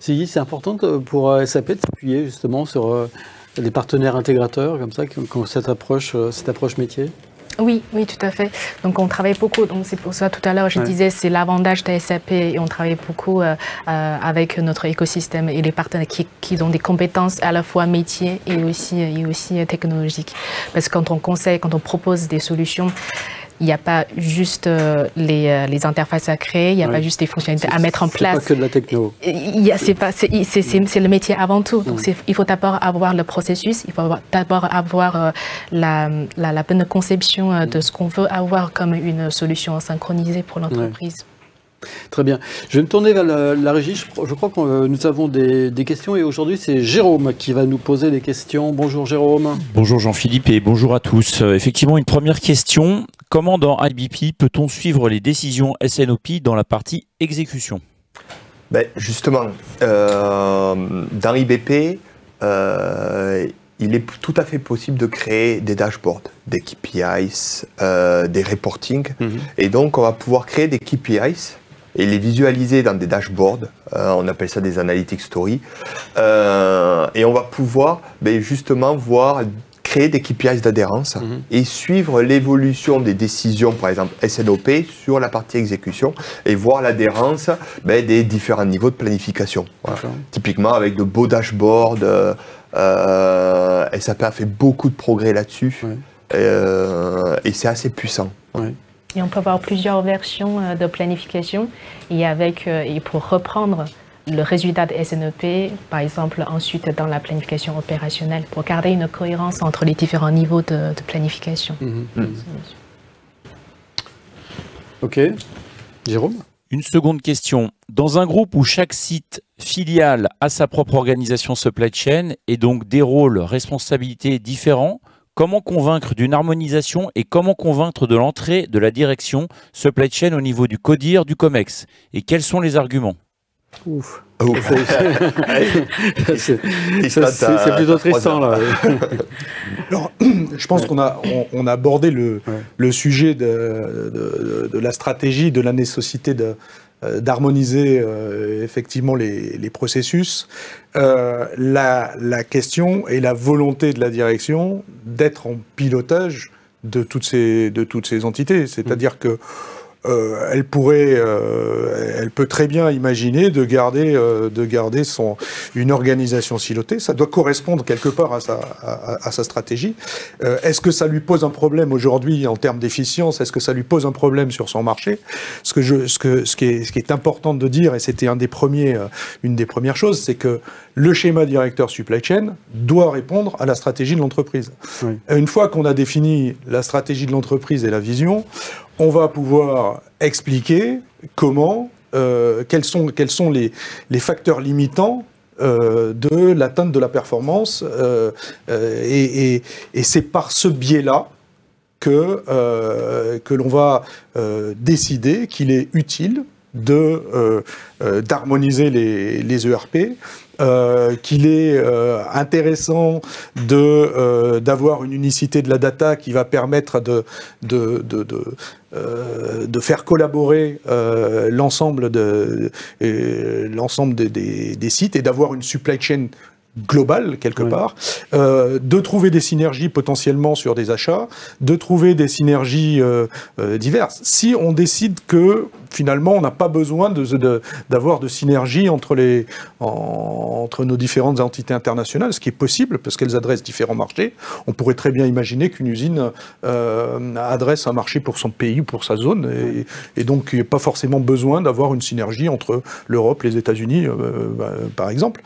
C'est important pour SAP de s'appuyer justement sur les partenaires intégrateurs comme ça, qui ont cette approche métier. Oui, tout à fait. Donc on travaille beaucoup, donc c'est pour ça tout à l'heure je disais c'est l'avantage de SAP et on travaille beaucoup avec notre écosystème et les partenaires qui ont des compétences à la fois métiers et aussi technologiques. Parce que quand on conseille, quand on propose des solutions, il n'y a pas juste les interfaces à créer, il n'y a pas juste les fonctionnalités à mettre en place. C'est pas que de la techno. C'est le métier avant tout. Donc il faut d'abord avoir le processus, il faut d'abord avoir la bonne conception de ce qu'on veut avoir comme une solution synchronisée pour l'entreprise. Très bien. Je vais me tourner vers la régie. Je crois que nous avons des questions et aujourd'hui c'est Jérôme qui va nous poser les questions. Bonjour Jérôme. Bonjour Jean-Philippe et bonjour à tous. Effectivement, une première question. Comment dans IBP peut-on suivre les décisions SNOP dans la partie exécution? Justement, dans IBP, il est tout à fait possible de créer des dashboards, des KPIs, des reporting. Et donc, on va pouvoir créer des KPIs et les visualiser dans des dashboards. On appelle ça des analytics stories. Et on va pouvoir justement créer des KPIs d'adhérence et suivre l'évolution des décisions, par exemple SNOP, sur la partie exécution et voir l'adhérence des différents niveaux de planification. Voilà. Typiquement avec de beaux dashboards, SAP a fait beaucoup de progrès là-dessus et c'est assez puissant. Et on peut avoir plusieurs versions de planification et pour reprendre le résultat de SNOP, par exemple, ensuite dans la planification opérationnelle, pour garder une cohérence entre les différents niveaux de planification. Ok. Jérôme ? Une seconde question. Dans un groupe où chaque site filiale a sa propre organisation supply chain et donc des rôles, responsabilités différents, comment convaincre d'une harmonisation et comment convaincre de l'entrée de la direction supply chain au niveau du CODIR, du COMEX? Et quels sont les arguments? Ouf. C'est plutôt Tristan là. Alors, je pense qu'on a abordé le sujet de la stratégie, de la nécessité d'harmoniser effectivement les processus. La question et la volonté de la direction d'être en pilotage de toutes ces entités. C'est-à-dire que elle peut très bien imaginer de garder une organisation silotée. Ça doit correspondre quelque part à sa stratégie. Est-ce que ça lui pose un problème aujourd'hui en termes d'efficience? Est-ce que ça lui pose un problème sur son marché? Ce qui est important de dire, et c'était une des premières choses, c'est que le schéma directeur supply chain doit répondre à la stratégie de l'entreprise. Une fois qu'on a défini la stratégie de l'entreprise et la vision, on va pouvoir expliquer comment, quels sont les facteurs limitants de l'atteinte de la performance. Et c'est par ce biais-là que l'on va décider qu'il est utile d'harmoniser les ERP, qu'il est intéressant d'avoir une unicité de la data qui va permettre de faire collaborer l'ensemble des sites et d'avoir une supply chain globale quelque part, de trouver des synergies potentiellement sur des achats, de trouver des synergies diverses. Si on décide que finalement on n'a pas besoin d'avoir de synergie entre nos différentes entités internationales, ce qui est possible parce qu'elles adressent différents marchés, on pourrait très bien imaginer qu'une usine adresse un marché pour son pays ou pour sa zone et donc il n'y a pas forcément besoin d'avoir une synergie entre l'Europe, les États-Unis par exemple.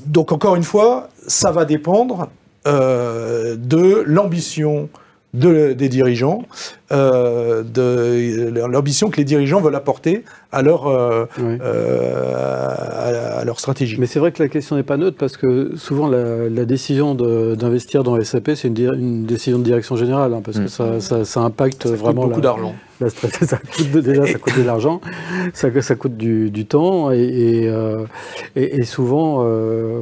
Donc encore une fois, ça va dépendre de l'ambition des dirigeants, de l'ambition que les dirigeants veulent apporter à leur stratégie. Mais c'est vrai que la question n'est pas neutre parce que souvent la décision d'investir dans SAP, c'est une décision de direction générale, parce que ça impacte vraiment beaucoup d'argent. Ça coûte de l'argent, ça coûte du temps et souvent,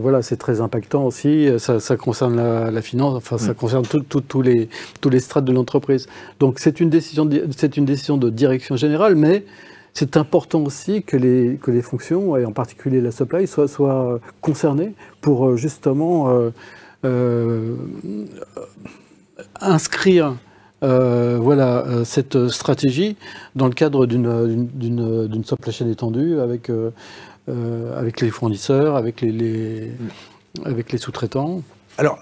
voilà, c'est très impactant aussi. Ça concerne la finance, enfin, ça concerne tous les strates de l'entreprise. Donc, c'est une décision de direction générale, mais c'est important aussi que les fonctions, et en particulier la supply, soient concernées pour justement inscrire cette stratégie dans le cadre d'une supply chain étendue avec les fournisseurs, avec les sous-traitants. Alors,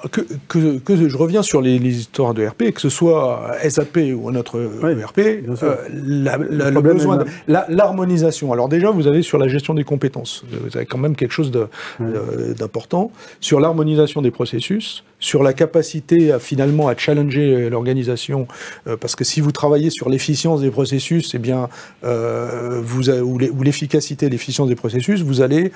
que je reviens sur les histoires de RP, que ce soit SAP ou un autre ERP, le besoin l'harmonisation. Alors déjà, vous avez sur la gestion des compétences, vous avez quand même quelque chose d'important. Sur l'harmonisation des processus, sur la capacité finalement à challenger l'organisation, parce que si vous travaillez sur l'efficience des processus, eh bien, ou l'efficacité, l'efficience des processus, vous allez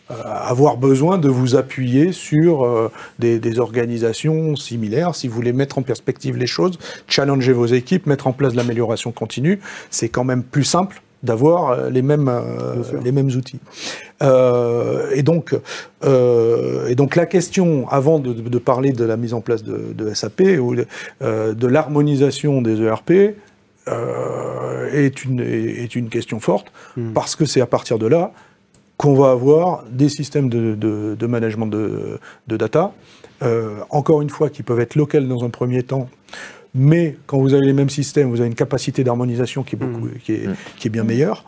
avoir besoin de vous appuyer sur des organisations similaires. Si vous voulez mettre en perspective les choses, challenger vos équipes, mettre en place de l'amélioration continue, c'est quand même plus simple d'avoir les mêmes outils. Et donc la question, avant de parler de la mise en place de SAP ou de l'harmonisation des ERP, est une question forte, parce que c'est à partir de là qu'on va avoir des systèmes de management de data, encore une fois, qui peuvent être locaux dans un premier temps, mais quand vous avez les mêmes systèmes, vous avez une capacité d'harmonisation qui est bien meilleure.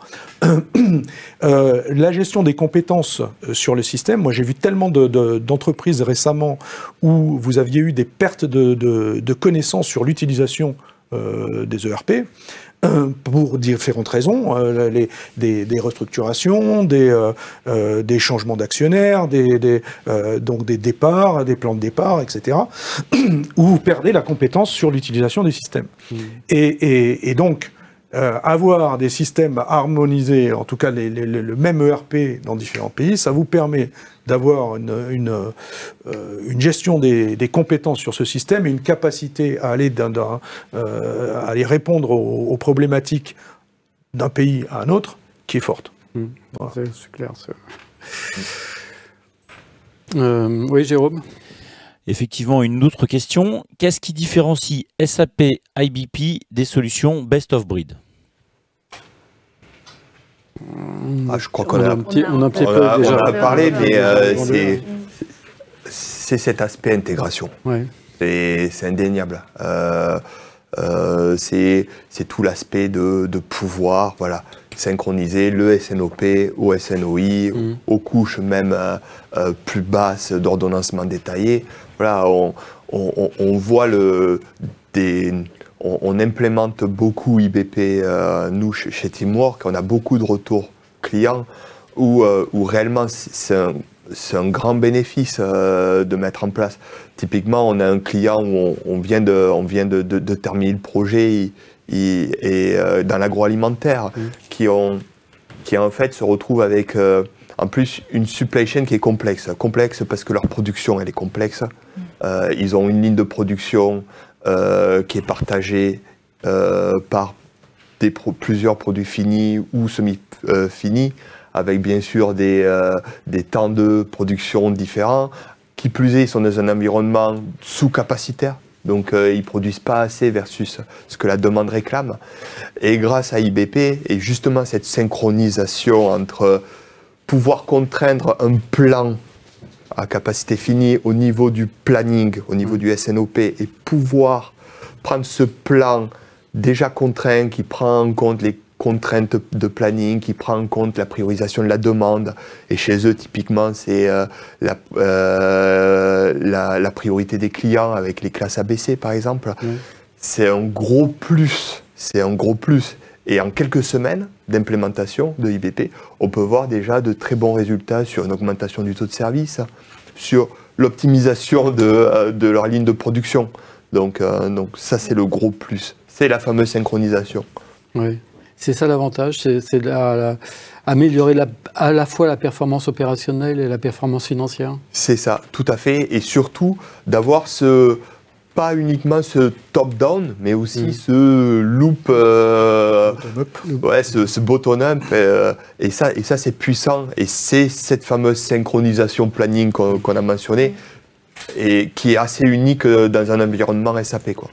La gestion des compétences sur le système, moi j'ai vu tellement d'entreprises récemment où vous aviez eu des pertes de connaissances sur l'utilisation des ERP, pour différentes raisons, des restructurations, des changements d'actionnaires, donc des départs, des plans de départ, etc., où vous perdez la compétence sur l'utilisation des systèmes. Et donc, avoir des systèmes harmonisés, en tout cas le même ERP dans différents pays, ça vous permet d'avoir une gestion des compétences sur ce système et une capacité à aller répondre aux problématiques d'un pays à un autre qui est forte. Voilà. C'est clair. Oui, Jérôme ? Effectivement, une autre question. Qu'est-ce qui différencie SAP IBP des solutions best of breed ? Je crois qu'on a parlé, mais c'est cet aspect intégration. Ouais. C'est indéniable. C'est tout l'aspect de pouvoir, voilà, synchroniser le SNOP au SNOI, aux couches même plus basses d'ordonnancement détaillé. Voilà, on voit on implémente beaucoup IBP, nous, chez Teamwork, on a beaucoup de retours clients où réellement c'est un grand bénéfice de mettre en place. Typiquement, on a un client où on vient de terminer le projet dans l'agroalimentaire, qui en fait se retrouve avec en plus une supply chain qui est complexe. Complexe parce que leur production elle est complexe. Ils ont une ligne de production qui est partagée par plusieurs produits finis ou semi-finis, avec bien sûr des temps de production différents. Qui plus est, ils sont dans un environnement sous-capacitaire, donc ils ne produisent pas assez versus ce que la demande réclame. Et grâce à IBP, et justement cette synchronisation entre pouvoir contraindre un plan à capacité finie au niveau du planning, au niveau du SNOP, et pouvoir prendre ce plan déjà contraint, qui prend en compte les contraintes de planning, qui prend en compte la priorisation de la demande. Et chez eux, typiquement, c'est la priorité des clients avec les classes ABC, par exemple. C'est un gros plus. C'est un gros plus. Et en quelques semaines d'implémentation de IBP, on peut voir déjà de très bons résultats sur une augmentation du taux de service, sur l'optimisation de leur ligne de production. Donc ça, c'est le gros plus. C'est la fameuse synchronisation. Oui, c'est ça l'avantage, c'est améliorer à la fois la performance opérationnelle et la performance financière. C'est ça, tout à fait. Et surtout, d'avoir pas uniquement ce top-down, mais aussi ce loop, ce bottom-up. Et ça c'est puissant. Et c'est cette fameuse synchronisation planning qu'on a mentionnée, et qui est assez unique dans un environnement SAP, quoi.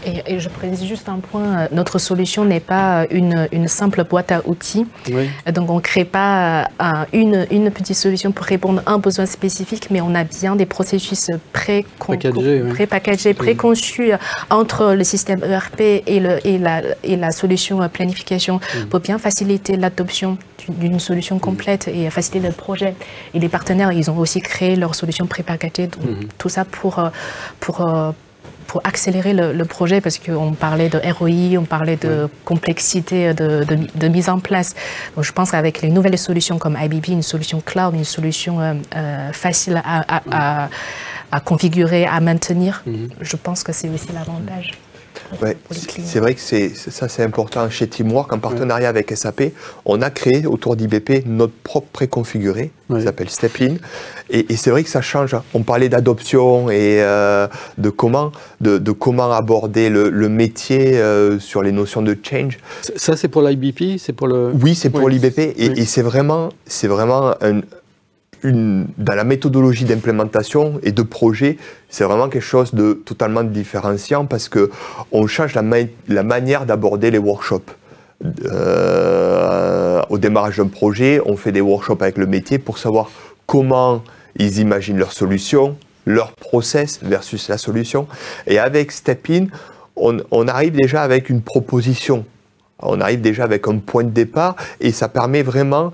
Et je précise juste un point, notre solution n'est pas une simple boîte à outils. Oui. Donc on ne crée pas une petite solution pour répondre à un besoin spécifique, mais on a bien des processus pré-packagés, préconçus entre le système ERP et la solution planification pour bien faciliter l'adoption d'une solution complète et faciliter le projet. Et les partenaires, ils ont aussi créé leur solution pré-packagée, donc tout ça pour accélérer le projet, parce qu'on parlait de ROI, on parlait de complexité de mise en place. Donc je pense qu'avec les nouvelles solutions comme IBP, une solution cloud, une solution facile à configurer, à maintenir, je pense que c'est aussi l'avantage. Ouais, c'est vrai que c'est important. Chez Teamwork, en partenariat avec SAP, on a créé autour d'IBP notre propre préconfiguré, qui s'appelle Step-In. Et c'est vrai que ça change. On parlait d'adoption et de comment aborder le métier sur les notions de change. Ça, c'est pour l'IBP, c'est pour le... Oui, c'est pour l'IBP. Et c'est vraiment dans la méthodologie d'implémentation et de projet, c'est vraiment quelque chose de totalement différenciant, parce qu'on change la manière d'aborder les workshops. Au démarrage d'un projet, on fait des workshops avec le métier pour savoir comment ils imaginent leur solution, leur process versus la solution. Et avec Step-In, on arrive déjà avec une proposition. On arrive déjà avec un point de départ, et ça permet vraiment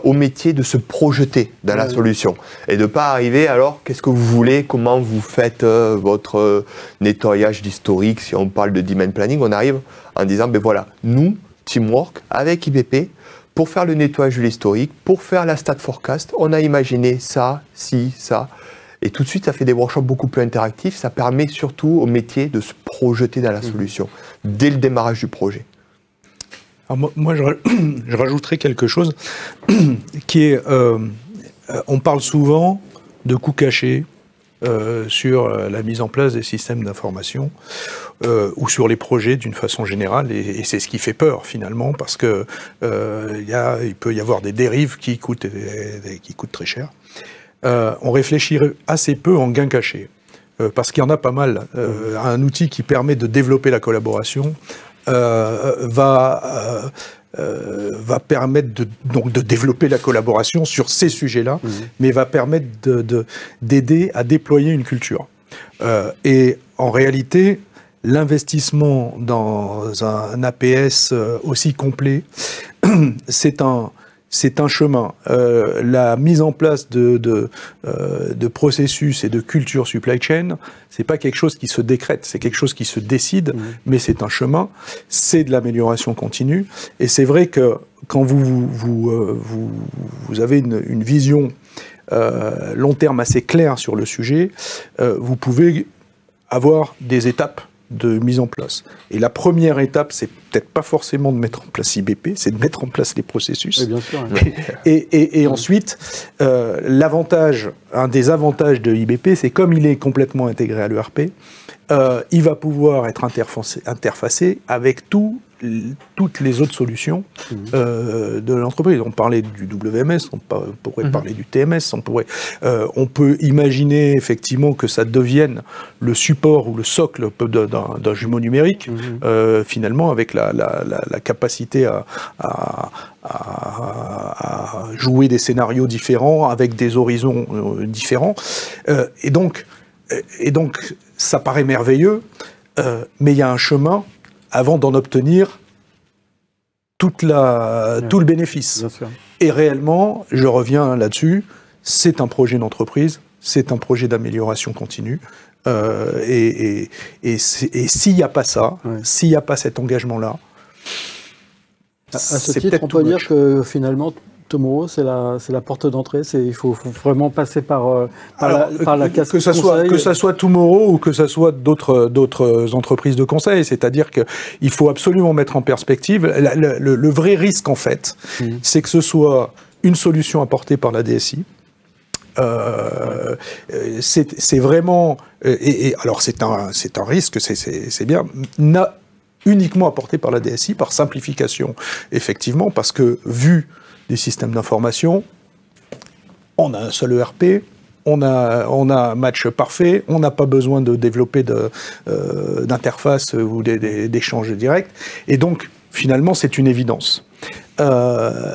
au métier de se projeter dans la solution et de ne pas arriver, alors qu'est-ce que vous voulez, comment vous faites votre nettoyage d'historique. Si on parle de demand planning, on arrive en disant, ben voilà, nous, Teamwork, avec IBP, pour faire le nettoyage de l'historique, pour faire la stat forecast, on a imaginé ça, ci, ça. Et tout de suite, ça fait des workshops beaucoup plus interactifs. Ça permet surtout au métier de se projeter dans la solution dès le démarrage du projet. Alors moi, je rajouterais quelque chose qui est, on parle souvent de coûts cachés sur la mise en place des systèmes d'information ou sur les projets d'une façon générale, et c'est ce qui fait peur finalement, parce que il peut y avoir des dérives qui coûtent très cher. On réfléchit assez peu en gains cachés, parce qu'il y en a pas mal. Un outil qui permet de développer la collaboration va permettre de développer la collaboration sur ces sujets-là, mais va permettre d'aider à déployer une culture. Et en réalité, l'investissement dans un APS aussi complet, c'est un chemin. La mise en place de processus et de culture supply chain, c'est pas quelque chose qui se décrète, c'est quelque chose qui se décide, mais c'est un chemin, c'est de l'amélioration continue. Et c'est vrai que quand vous avez une vision long terme assez claire sur le sujet, vous pouvez avoir des étapes de mise en place. Et la première étape, c'est peut-être pas forcément de mettre en place IBP, c'est de mettre en place les processus. Oui, bien sûr. Et ensuite, un des avantages de IBP, c'est comme il est complètement intégré à l'ERP, il va pouvoir être interfacé avec toutes les autres solutions de l'entreprise. On parlait du WMS, on pourrait parler du TMS, on peut imaginer effectivement que ça devienne le support ou le socle d'un jumeau numérique, finalement, avec la capacité à jouer des scénarios différents, avec des horizons différents. Et donc, ça paraît merveilleux, mais il y a un chemin avant d'en obtenir tout le bénéfice. Bien sûr. Et réellement, je reviens là-dessus, c'est un projet d'entreprise, c'est un projet d'amélioration continue. Et s'il n'y a pas ça, s'il n'y a pas cet engagement-là, à ce titre, on peut dire que finalement, Tomorrow, c'est la porte d'entrée. Il faut vraiment passer par la case conseil. Que ça soit Tomorrow ou que ça soit d'autres entreprises de conseil. C'est-à-dire qu'il faut absolument mettre en perspective le vrai risque, en fait, c'est que ce soit une solution apportée par la DSI, c'est vraiment... alors c'est un risque, c'est bien, uniquement apporté par la DSI, par simplification, effectivement, parce que vu des systèmes d'information, on a un seul ERP, on a un match parfait, on n'a pas besoin de développer d'interface ou d'échanges directs, et donc finalement c'est une évidence.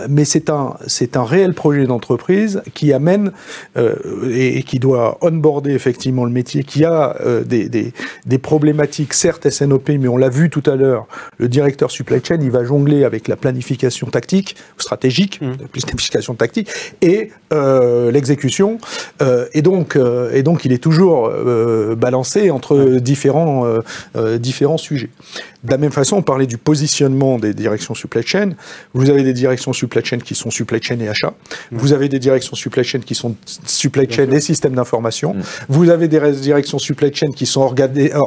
Mais c'est un réel projet d'entreprise qui amène et qui doit onboarder effectivement le métier, qui a des problématiques, certes SNOP, mais on l'a vu tout à l'heure, le directeur supply chain, il va jongler avec la planification tactique, stratégique, la planification tactique, et l'exécution, et donc il est toujours balancé entre différents sujets. De la même façon, on parlait du positionnement des directions supply chain. Vous avez des directions supply chain qui sont supply chain et achat. Vous avez des directions supply chain qui sont supply chain et systèmes d'information. Vous avez des directions supply chain qui sont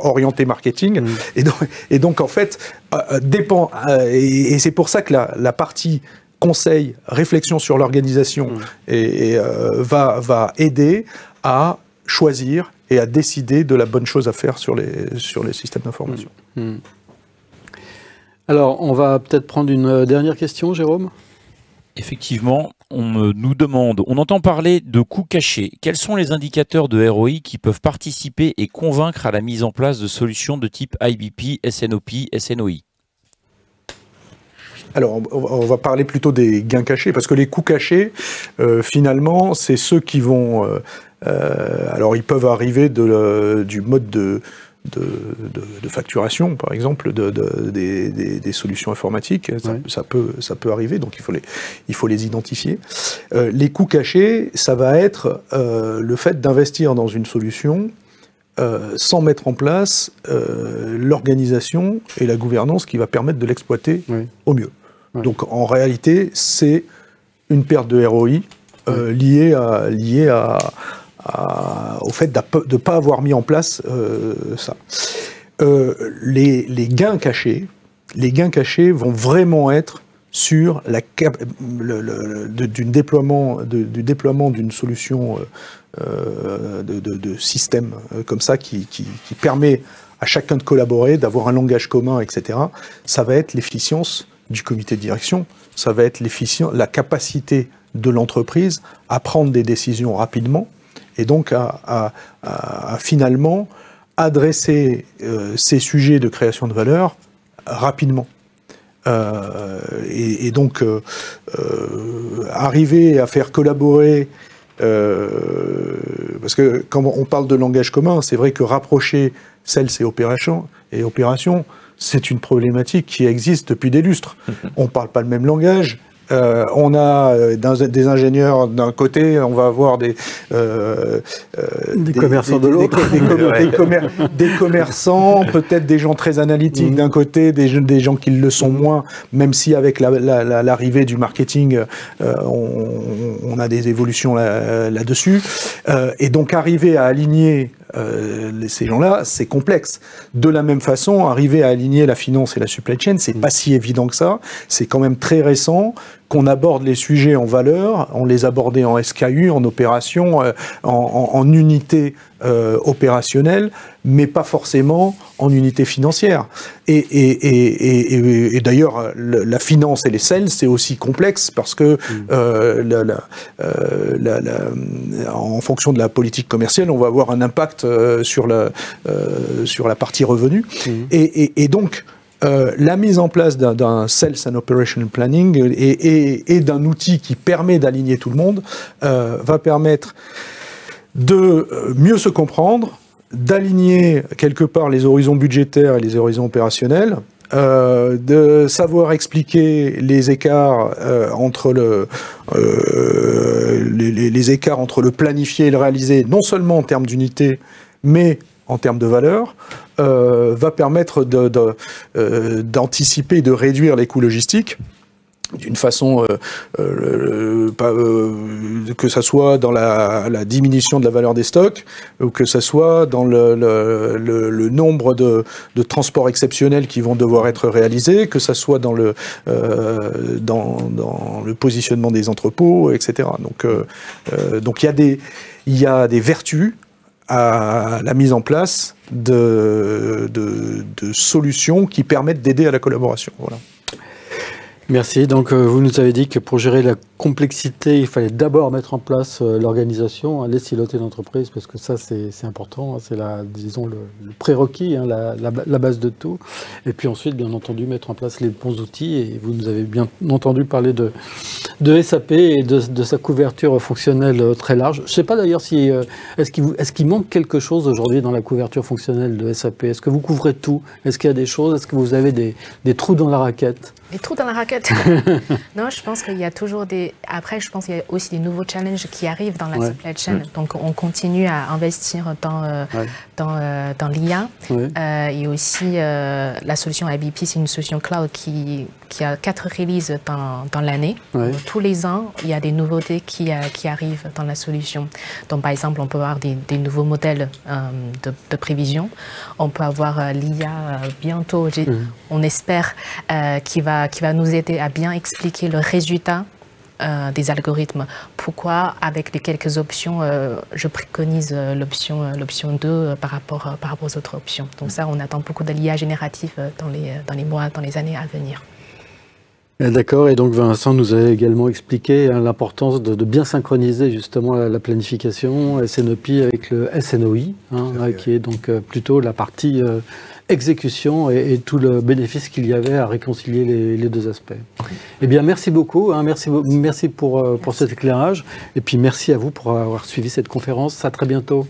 orientées marketing. Et donc en fait, dépend. Et c'est pour ça que la partie conseil, réflexion sur l'organisation va aider à choisir et à décider de la bonne chose à faire sur les systèmes d'information. Alors, on va peut-être prendre une dernière question, Jérôme. Effectivement, on nous demande, on entend parler de coûts cachés. Quels sont les indicateurs de ROI qui peuvent participer et convaincre à la mise en place de solutions de type IBP, SNOP, SNOI? Alors, on va parler plutôt des gains cachés, parce que les coûts cachés, finalement, c'est ceux qui vont... alors, ils peuvent arriver du mode de facturation, par exemple, des solutions informatiques. Ça peut arriver, donc il faut les identifier. Les coûts cachés, ça va être le fait d'investir dans une solution sans mettre en place l'organisation et la gouvernance qui va permettre de l'exploiter au mieux. Donc en réalité, c'est une perte de ROI liée au fait de ne pas avoir mis en place ça. Les gains cachés vont vraiment être sur du déploiement d'une solution de système comme ça qui permet à chacun de collaborer, d'avoir un langage commun, etc. Ça va être l'efficience du comité de direction, ça va être la capacité de l'entreprise à prendre des décisions rapidement, et donc à finalement adresser ces sujets de création de valeur rapidement. Et donc arriver à faire collaborer, parce que quand on parle de langage commun, c'est vrai que rapprocher sales et opération, c'est une problématique qui existe depuis des lustres. On ne parle pas le même langage. On a des ingénieurs d'un côté, on va avoir des commerçants de l'autre, des commerçants, peut-être des gens très analytiques d'un côté, des gens qui le sont moins, même si avec l'arrivée du marketing, on a des évolutions là-dessus. Et donc arriver à aligner ces gens-là, c'est complexe. De la même façon, arriver à aligner la finance et la supply chain, c'est pas si évident que ça. C'est quand même très récent qu'on aborde les sujets en valeur. On les abordait en SKU, en opération, en unité opérationnelle, mais pas forcément en unité financière. Et d'ailleurs, la finance et les sales, c'est aussi complexe parce que en fonction de la politique commerciale, on va avoir un impact sur la partie revenu. Et donc, la mise en place d'un Sales and Operational Planning et d'un outil qui permet d'aligner tout le monde va permettre de mieux se comprendre, d'aligner quelque part les horizons budgétaires et les horizons opérationnels, de savoir expliquer les écarts entre les écarts entre le planifié et le réalisé, non seulement en termes d'unité, mais en termes de valeur, va permettre d'anticiper et de réduire les coûts logistiques. d'une façon, que ça soit dans la diminution de la valeur des stocks, ou que ça soit dans le nombre de transports exceptionnels qui vont devoir être réalisés, que ça soit dans le positionnement des entrepôts, etc. Donc il y a des vertus à la mise en place de solutions qui permettent d'aider à la collaboration. Voilà. Merci. Donc, vous nous avez dit que pour gérer la complexité, il fallait d'abord mettre en place l'organisation, les silotés d'entreprise, parce que ça, c'est important. C'est, disons, le prérequis, la base de tout. Et puis ensuite, bien entendu, mettre en place les bons outils. Et vous nous avez bien entendu parler de SAP et de sa couverture fonctionnelle très large. Je ne sais pas d'ailleurs si est-ce qu'il manque quelque chose aujourd'hui dans la couverture fonctionnelle de SAP. Est-ce que vous couvrez tout? Est-ce qu'il y a des choses? Est-ce que vous avez des trous dans la raquette? Des trous dans la raquette? Non, je pense qu'il y a toujours des... Après, je pense qu'il y a aussi des nouveaux challenges qui arrivent dans la supply chain. Donc, on continue à investir dans l'IA. Et aussi, la solution IBP, c'est une solution cloud qui a 4 releases dans l'année. Tous les ans, il y a des nouveautés qui arrivent dans la solution. Donc, par exemple, on peut avoir des nouveaux modèles de prévision. On peut avoir l'IA bientôt, on espère, qui va nous aider à bien expliquer le résultat des algorithmes. Pourquoi, avec les quelques options, je préconise l'option 2 par rapport aux autres options. Donc ça, on attend beaucoup de l'IA générative dans les mois, dans les années à venir. D'accord, et donc Vincent nous a également expliqué l'importance de bien synchroniser justement la planification SNOP avec le SNOI, qui est donc plutôt la partie exécution et tout le bénéfice qu'il y avait à réconcilier les deux aspects. Eh bien, merci beaucoup, merci pour cet éclairage, et puis merci à vous pour avoir suivi cette conférence. À très bientôt.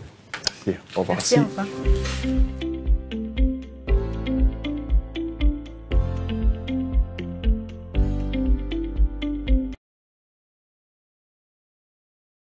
Merci. Au revoir. Merci. Au revoir.